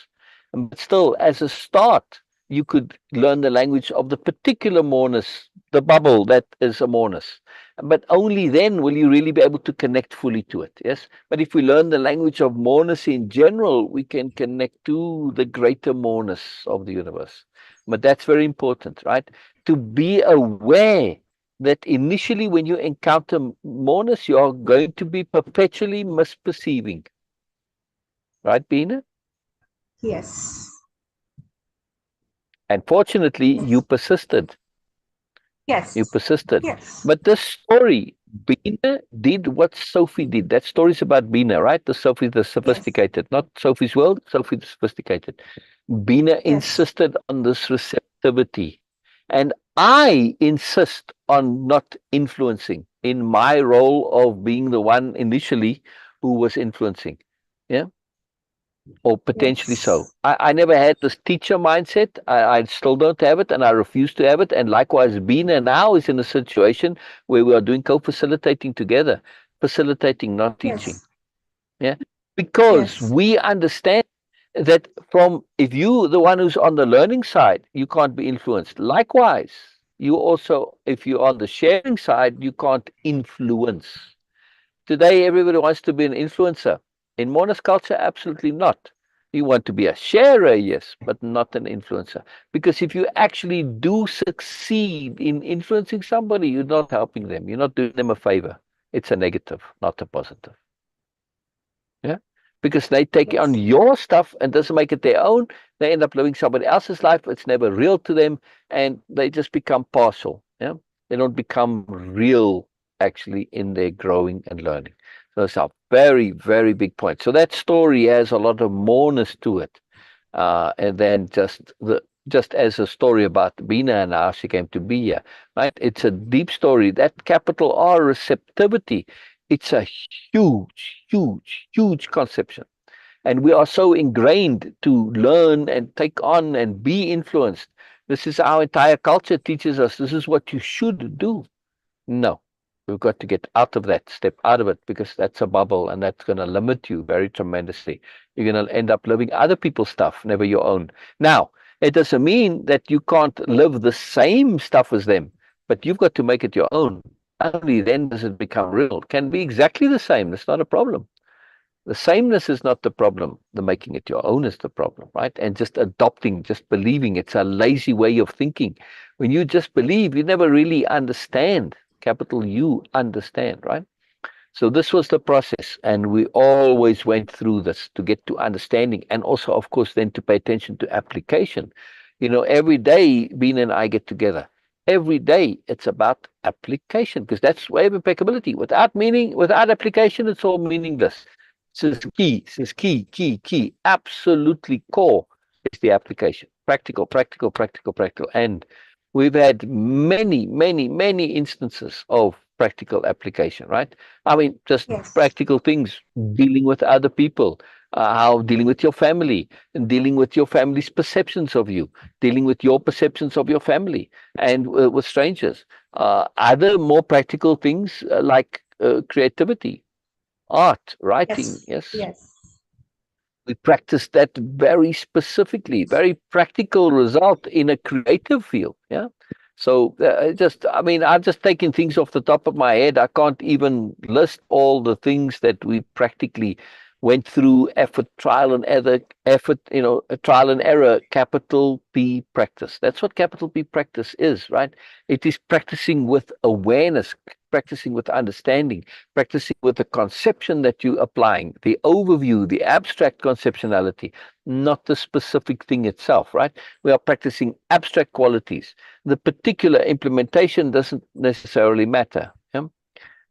But still, as a start, you could learn the language of the particular moreness, the bubble that is a moreness. But only then will you really be able to connect fully to it. Yes. But if we learn the language of moreness in general, we can connect to the greater moreness of the universe. But that's very important, right? To be aware that initially when you encounter moreness, you are going to be perpetually misperceiving. Right, Beena? Yes. And fortunately, you Yes. persisted. You Yes. persisted. Yes. But this story, Beena did what Sophie did. That story is about Beena, right? The Sophie, the Yes. sophisticated, not Sophie's world, Sophie the sophisticated. Beena Yes. insisted on this receptivity. And I insist on not influencing in my role of being the one initially who was influencing. Yeah. Or potentially so. Yes. I never had this teacher mindset. I still don't have it, and I refuse to have it. And likewise, Beena now is in a situation where we are doing co-facilitating together, facilitating, not teaching. Yes. Yeah, because Yes. we understand that from if you the one who's on the learning side, you can't be influenced. Likewise, you also, if you're on the sharing side, you can't influence. Today, everybody wants to be an influencer. In Moreness-Culture, absolutely not. You want to be a sharer, yes, but not an influencer. Because if you actually do succeed in influencing somebody, you're not helping them. You're not doing them a favor. It's a negative, not a positive. Yeah. Because they take on Yes. your stuff and doesn't make it their own. They end up living somebody else's life. It's never real to them. And they just become partial. Yeah. They don't become real actually in their growing and learning. So it's a very, very big point. So that story has a lot of moreness to it. And then just as a story about Beena and how she came to be here, right? It's a deep story. That capital R receptivity, it's a huge, huge, huge conception. And we are so ingrained to learn and take on and be influenced. This is our entire culture teaches us this is what you should do. No, we've got to get out of that, step out of it, because that's a bubble and that's going to limit you very tremendously. You're going to end up living other people's stuff, never your own. Now, it doesn't mean that you can't live the same stuff as them, but you've got to make it your own. Only then does it become real. It can be exactly the same. That's not a problem. The sameness is not the problem. The making it your own is the problem, right? And just adopting, just believing. It's a lazy way of thinking. When you just believe, you never really understand. Capital U, understand, right? So this was the process, and we always went through this to get to understanding, and also, of course, then to pay attention to application. Every day, Beena and I get together. Every day, it's about application, because that's way of impeccability. Without meaning, without application, it's all meaningless. This is key. This is key, key, key. Absolutely core is the application. Practical, practical, practical, practical. And we've had many, many, many instances of practical application, right? I mean, just Yes. practical things, dealing with other people, how dealing with your family, and dealing with your family's perceptions of you, dealing with your perceptions of your family, and with strangers. Other more practical things like creativity, art, writing, Yes. yes. Yes. We practice that very specifically, very practical result in a creative field. Yeah. So I mean, I'm just taking things off the top of my head. I can't even list all the things that we practically went through effort, trial and effort, a trial and error, capital P practice. That's what capital P practice is, right? It is practicing with awareness, practicing with understanding, practicing with the conception that you're applying, the overview, the abstract conceptionality, not the specific thing itself, right? We are practicing abstract qualities. The particular implementation doesn't necessarily matter. Yeah?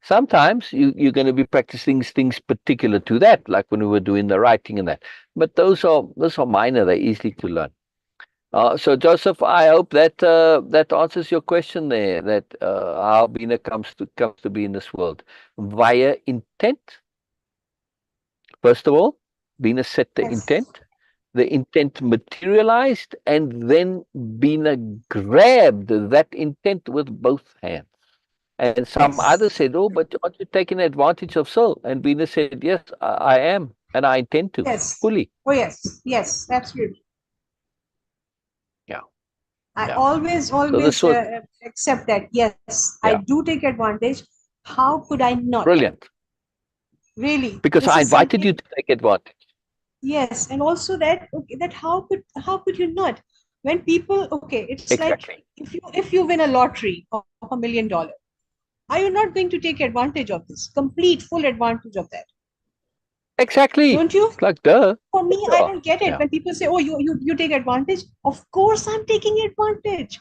Sometimes you're going to be practicing things particular to that, like when we were doing the writing and that. But those are minor; they're easy to learn. So Joseph, I hope that that answers your question there. That how Beena comes to be in this world via intent. First of all, Beena set the Yes. intent. The intent materialized, and then Beena grabbed that intent with both hands. And some others Yes. said, "Oh, but aren't you taking advantage of Syl?" And Beena said, "Yes, I am, and I intend to Yes. fully." Oh, yes. Yes. Absolutely. Yeah, I yeah. always, So this always was accept that. Yes, I yeah do take advantage. How could I not? brilliant Really, because this I is invited you something. to take advantage. Yes, and also that, okay, that how could you not? When people, okay, it's like Exactly, if you win a lottery of $1 million, are you not going to take advantage of this? Complete full advantage of that, exactly. don't you? It's like duh. For me, I Yeah, don't get it yeah, when people say, "Oh, you take advantage." Of course, I'm taking advantage.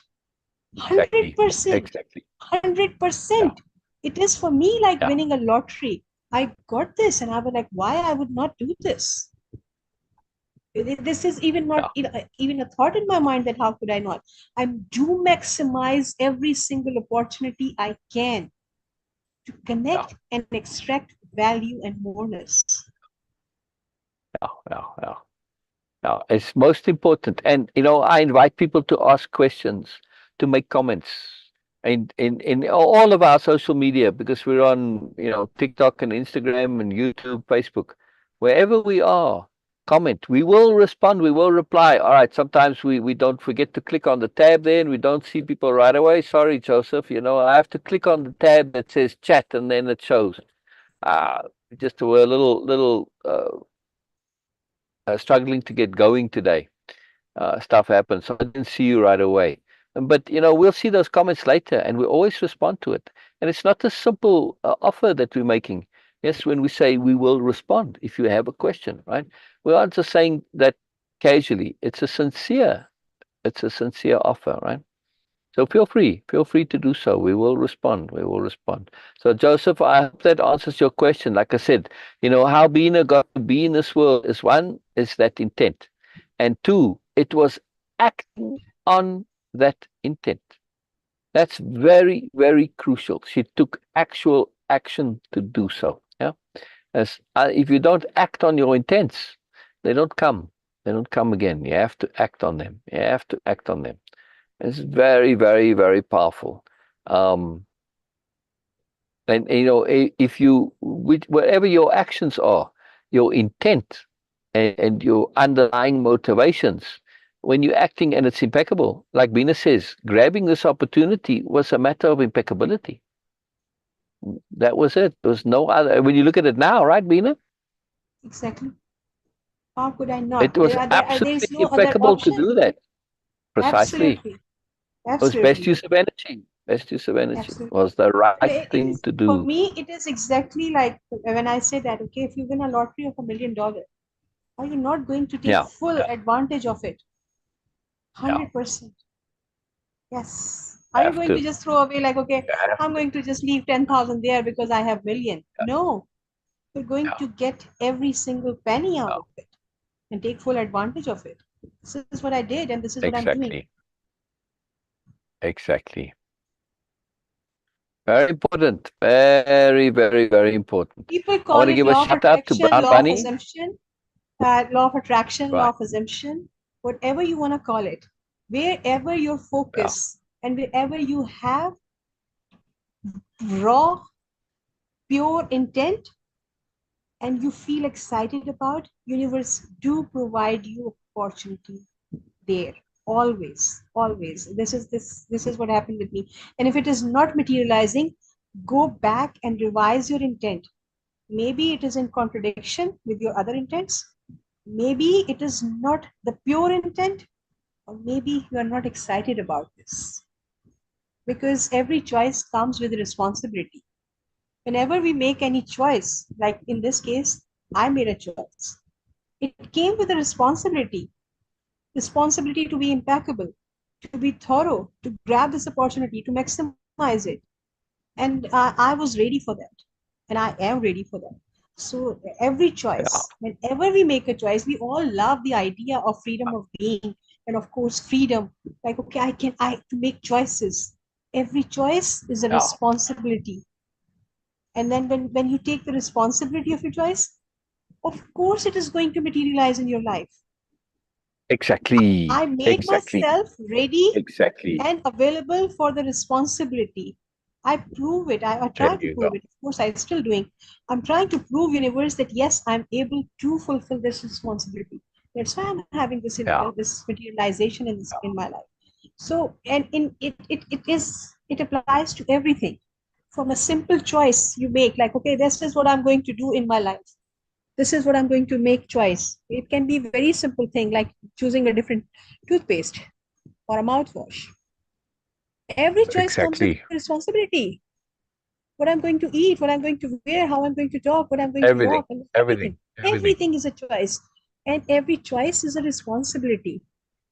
Hundred exactly, percent, exactly. hundred Yeah, percent. It is for me like yeah, winning a lottery. I got this, and I was like, why I would not do this? This is even not yeah, even a thought in my mind that how could I not? I do maximize every single opportunity I can to yeah, connect and extract value and moreness. yeah, yeah, yeah. Yeah, it's most important. And I invite people to ask questions, to make comments in all of our social media because we're on, TikTok and Instagram and YouTube, Facebook. Wherever we are, comment. We will respond, we will reply. All right, sometimes we don't forget to click on the tab there and we don't see people right away. Sorry, Joseph. I have to click on the tab that says chat and then it shows. Uh just we're a little struggling to get going today. Stuff happens. So I didn't see you right away. But we'll see those comments later, and we always respond to it. And it's not a simple offer that we're making. Yes, when we say we will respond if you have a question, right? We aren't just saying that casually. It's a sincere offer, right? So feel free to do so. We will respond. We will respond. So Joseph, I hope that answers your question. Like I said, how Beena got to be in this world is one, is that intent. And two, it was acting on that intent. That's very, very crucial. She took actual action to do so. Yeah. As if you don't act on your intents, they don't come. They don't come again. You have to act on them. You have to act on them. It's very, very, very powerful. Um, and if whatever your actions are, your intent and your underlying motivations, when you're acting and it's impeccable, like Beena says, grabbing this opportunity was a matter of impeccability. That was it. There was no other. When you look at it now, right, Beena? Exactly. How could I It not? was There absolutely is no other impeccable to option. do that. Precisely. Absolutely. It was best Absolutely. use of energy. Best use of energy Absolutely. was the right It thing is to for do. me, it is exactly like when I say that, okay, if you win a lottery of $1 million, are you not going to take Yeah, full yeah, advantage of it? yeah. 100%. Yes. Are you Have going to to. just throw away like, okay, You have I'm to. going to just leave 10,000 there because I have million? Yeah, No, you're going yeah, to get every single penny out yeah. of it and take full advantage of it. This is what I did, and this is what I'm doing. Exactly. Exactly. Very important. Very, very, very important. People I want call to it give a law of shout out to attraction, Brown law of Bunny. assumption, law of attraction, law Right. of assumption, whatever you want to call it. Wherever your Yeah. focus and wherever you have raw, pure intent and you feel excited about, universe do provide you opportunity there. Always, always. This is what happened with me. And if it is not materializing, go back and revise your intent. Maybe it is in contradiction with your other intents. Maybe it is not the pure intent, or maybe you are not excited about this. Because every choice comes with a responsibility. Whenever we make any choice, like in this case, I made a choice. It came with a responsibility to be impeccable, to be thorough, to grab this opportunity, to maximize it. And I was ready for that. And I am ready for that. So every Yeah. choice, whenever we make a choice, we all love the idea of freedom of being, and of course, freedom. Like, okay, I to make choices. Every choice is a Yeah. responsibility. And then when you take the responsibility of your choice, of course, it is going to materialize in your life. Exactly. I made Exactly. myself ready Exactly. and available for the responsibility. I prove it. I There try to you prove go. it. Of course, I'm still doing. I'm trying to prove universe that yes, I'm able to fulfill this responsibility. That's why I'm having Yeah. this materialization in my life. So, and in it applies to everything. From a simple choice you make, like, okay, this is what I'm going to do in my life. This is what I'm going to make choice. It can be very simple thing like choosing a different toothpaste or a mouthwash. Every choice comes with a Exactly. responsibility. What I'm going to eat, what I'm going to wear, how I'm going to talk, what I'm going to Everything. walk, and everything. Everything. Everything. Everything is a choice. And every choice is a responsibility.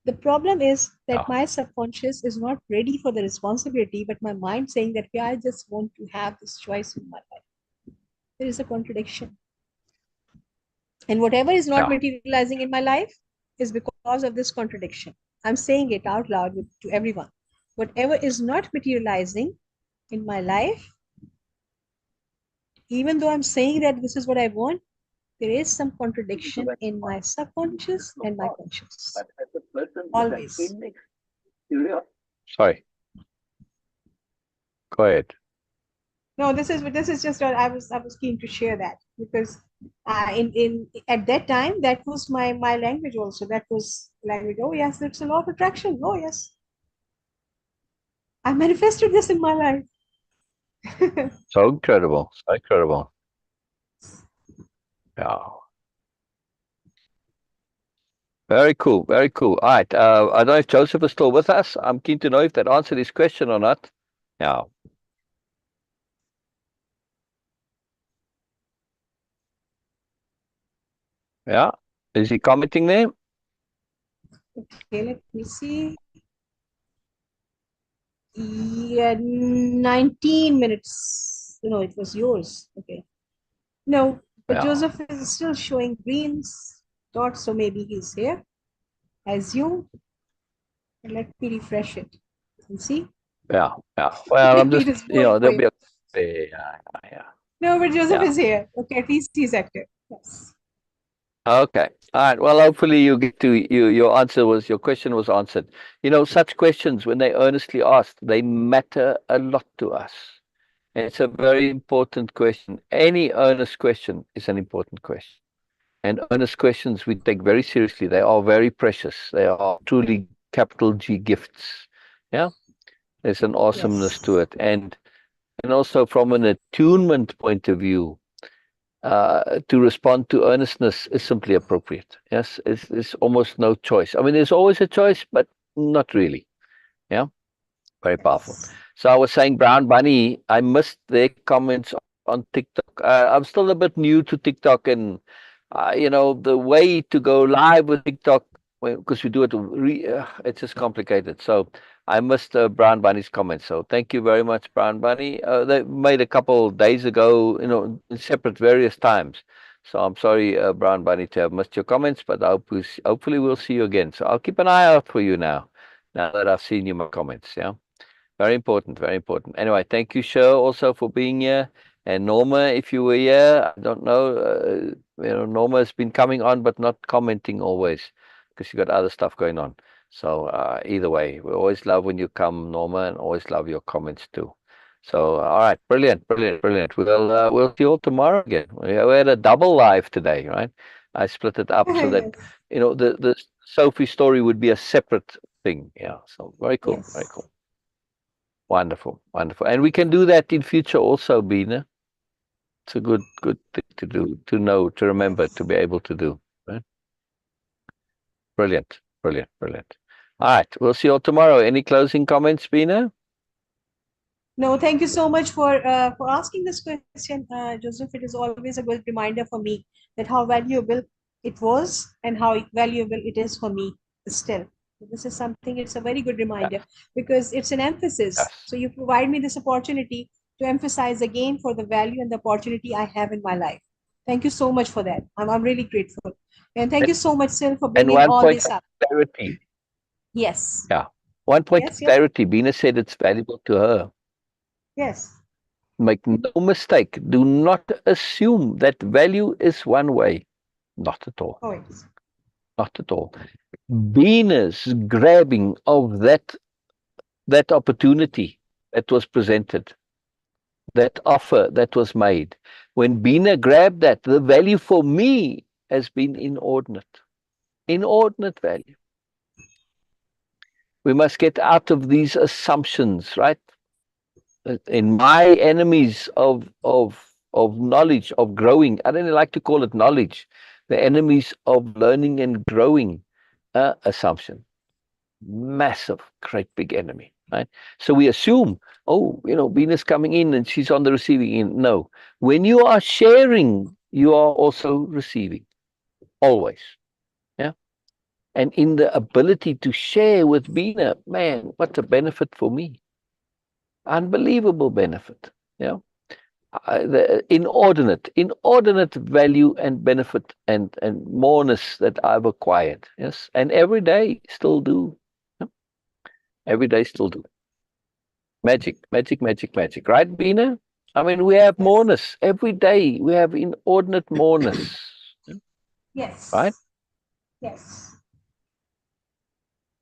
The problem is that Yeah. my subconscious is not ready for the responsibility, but my mind saying that, yeah, I just want to have this choice in my life. There is a contradiction. And whatever is not Yeah. materializing in my life is because of this contradiction. I'm saying it out loud to everyone. Whatever is not materializing in my life, even though I'm saying that this is what I want, there is some contradiction in my subconscious and my conscious. Always. Sorry. Go ahead. No, this is just what I was keen to share that because in at that time that was my language also. That was language. Oh yes, it's a law of attraction. Oh yes, I manifested this in my life. So incredible. So incredible. Yeah. Very cool. Very cool. All right. I don't know if Joseph is still with us. I'm keen to know if that answered his question or not. Yeah. Yeah. Is he commenting there? Okay, let me see. Yeah, 19 minutes. No, it was yours. Okay. No, but Yeah. Joseph is still showing greens dots, so maybe he's here. I assume. Let me refresh it and see. Yeah. Yeah. Well, I'm Maybe it just, is work for there'll you. be a. Yeah. Yeah. No, but Joseph Yeah. is here. Okay, at least he's active. Yes. Okay. All right. Well, hopefully you get to your question was answered. Such questions when they earnestly asked, they matter a lot to us. And it's a very important question. Any earnest question is an important question. And earnest questions we take very seriously. They are very precious. They are truly capital G gifts. Yeah. There's an awesomeness to Yes. it. And also from an attunement point of view, to respond to earnestness is simply appropriate. Yes, it's almost no choice. I mean, there's always a choice, but not really. Yeah, very powerful. Yes. So I was saying, Brown Bunny, I missed their comments on TikTok. I'm still a bit new to TikTok, and the way to go live with TikTok, because we do it, it's just complicated. So I missed Brown Bunny's comments. So thank you very much, Brown Bunny. They made a couple days ago, in separate various times. So I'm sorry, Brown Bunny, to have missed your comments, but hopefully we'll see you again. So I'll keep an eye out for you now. Now that I've seen your comments, yeah. Very important, very important. Anyway, thank you, Sher, also for being here. And Norma, if you were here, I don't know, Norma has been coming on, but not commenting always because you got other stuff going on. So either way, we always love when you come, Norma, and always love your comments too. So all right, brilliant, brilliant, brilliant. We'll see you all tomorrow again. We had a double live today, right? I split it up so that Yes. the Sophie story would be a separate thing. Yeah. So very cool, very Yes. cool. Wonderful, wonderful. And we can do that in future also, Beena. It's a good thing to do, to know, to remember, to be able to do. Right? Brilliant, brilliant, brilliant. All right, we'll see you all tomorrow. Any closing comments, Beena? No, thank you so much for asking this question, Joseph. It is always a good reminder for me that how valuable it was and how valuable it is for me still. This is something, it's a very good reminder Yes, because it's an emphasis. So yes. you provide me this opportunity to emphasize again for the value and the opportunity I have in my life. Thank you so much for that. I'm really grateful. And thank you so much, Syl, for And bringing one all point this of up. clarity. Yes, Yeah. One point of yes, yes, clarity. Beena said it's valuable to her. yes. Make no mistake. Do not assume that value is one way. Not at all. Oh, yes. Not at all. Beena's grabbing of that opportunity that was presented, that offer that was made. When Beena grabbed that, the value for me has been inordinate. Inordinate value. We must get out of these assumptions, right? In my enemies of knowledge, of growing, I don't like to call it knowledge, the enemies of learning and growing, assumption. Massive, great big enemy, right? So we assume, oh, Venus coming in and she's on the receiving end. No, when you are sharing, you are also receiving, always. Yeah. And in the ability to share with Bina, man, what a benefit for me. Unbelievable benefit. Yeah. The inordinate value and benefit and moreness that I've acquired. Yes. And every day still do. Yeah? Every day still do. Magic, magic, magic, magic. Right, Bina? I mean, we have Yes. moreness. Every day we have inordinate moreness. Right? Yes. Yes.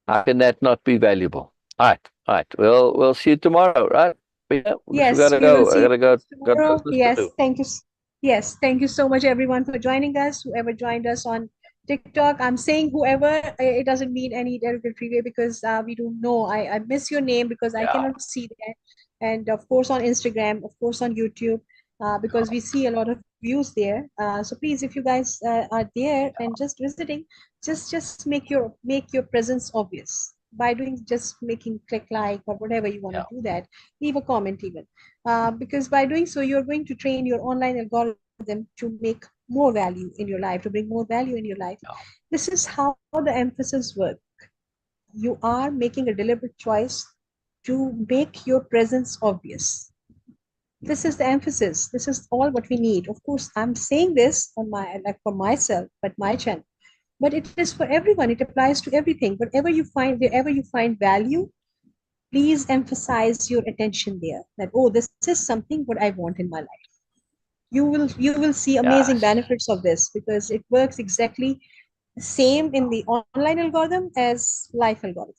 How can that not be valuable? All right, all right. We'll see you tomorrow, right? Bina, because we Yes, gotta we will go. I see you gotta go. guys Got tomorrow. business to Yes, do. thank you. Yes, thank you so much, everyone, for joining us. Whoever joined us on TikTok, I'm saying whoever, it doesn't mean any derogatory way because we don't know. I miss your name because I Yeah. cannot see that. And of course, on Instagram, of course, on YouTube, because we see a lot of views there. So please, if you guys are there and just visiting, just make your presence obvious by doing just making click like or whatever you want to Yeah. do that. Leave a comment even because by doing so, you're going to train your online algorithm to make more value in your life, to bring more value in your life. Yeah. This is how the emphasis works. You are making a deliberate choice to make your presence obvious. This is the emphasis. This is all what we need. Of course, I'm saying this on my like for myself, but my channel. But it is for everyone. It applies to everything. Wherever you find value, please emphasize your attention there. That oh, this is something what I want in my life. You will see amazing Yes. benefits of this because it works exactly the same in the online algorithm as life algorithm.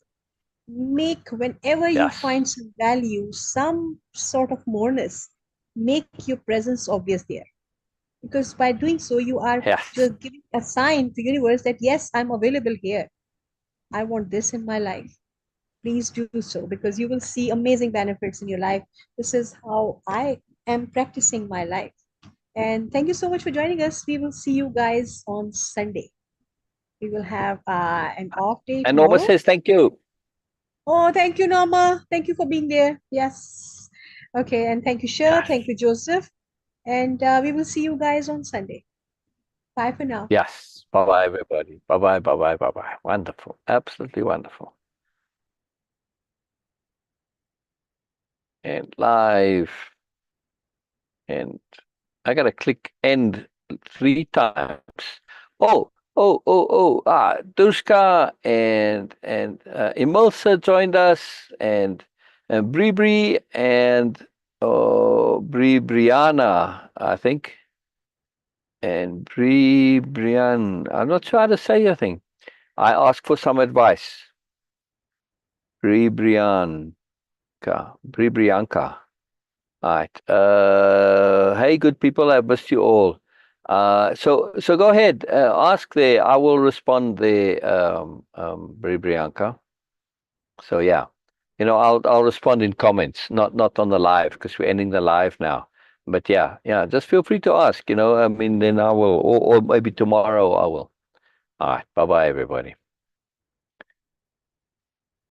Make whenever you Yes. find some value, some sort of moreness, make your presence obvious there. Because by doing so, you are Yes. just giving a sign to universe that yes, I'm available here. I want this in my life. Please do so because you will see amazing benefits in your life. This is how I am practicing my life. And thank you so much for joining us. We will see you guys on Sunday. We will have an off day And Norma tomorrow. says thank you. Oh, thank you, Norma. Thank you for being there. Yes. Okay. And thank you, Shir. Yes. Thank you, Joseph. And we will see you guys on Sunday. Bye for now. Yes. Bye bye, everybody. Bye bye. Bye bye. Bye bye. Wonderful. Absolutely wonderful. And live. And I gotta click end 3 times. Oh, Dushka and Emilsa joined us, and Bribri and Briana, I think, and Brian. I'm not sure how to say your thing. I asked for some advice. Brianka, Brianka. All right. Hey, good people, I've missed you all. So go ahead, ask there. I will respond there, Brianka. So yeah, I'll respond in comments, not on the live because we're ending the live now. But yeah, just feel free to ask. I mean, then I will, or maybe tomorrow I will. All right. Bye bye, everybody.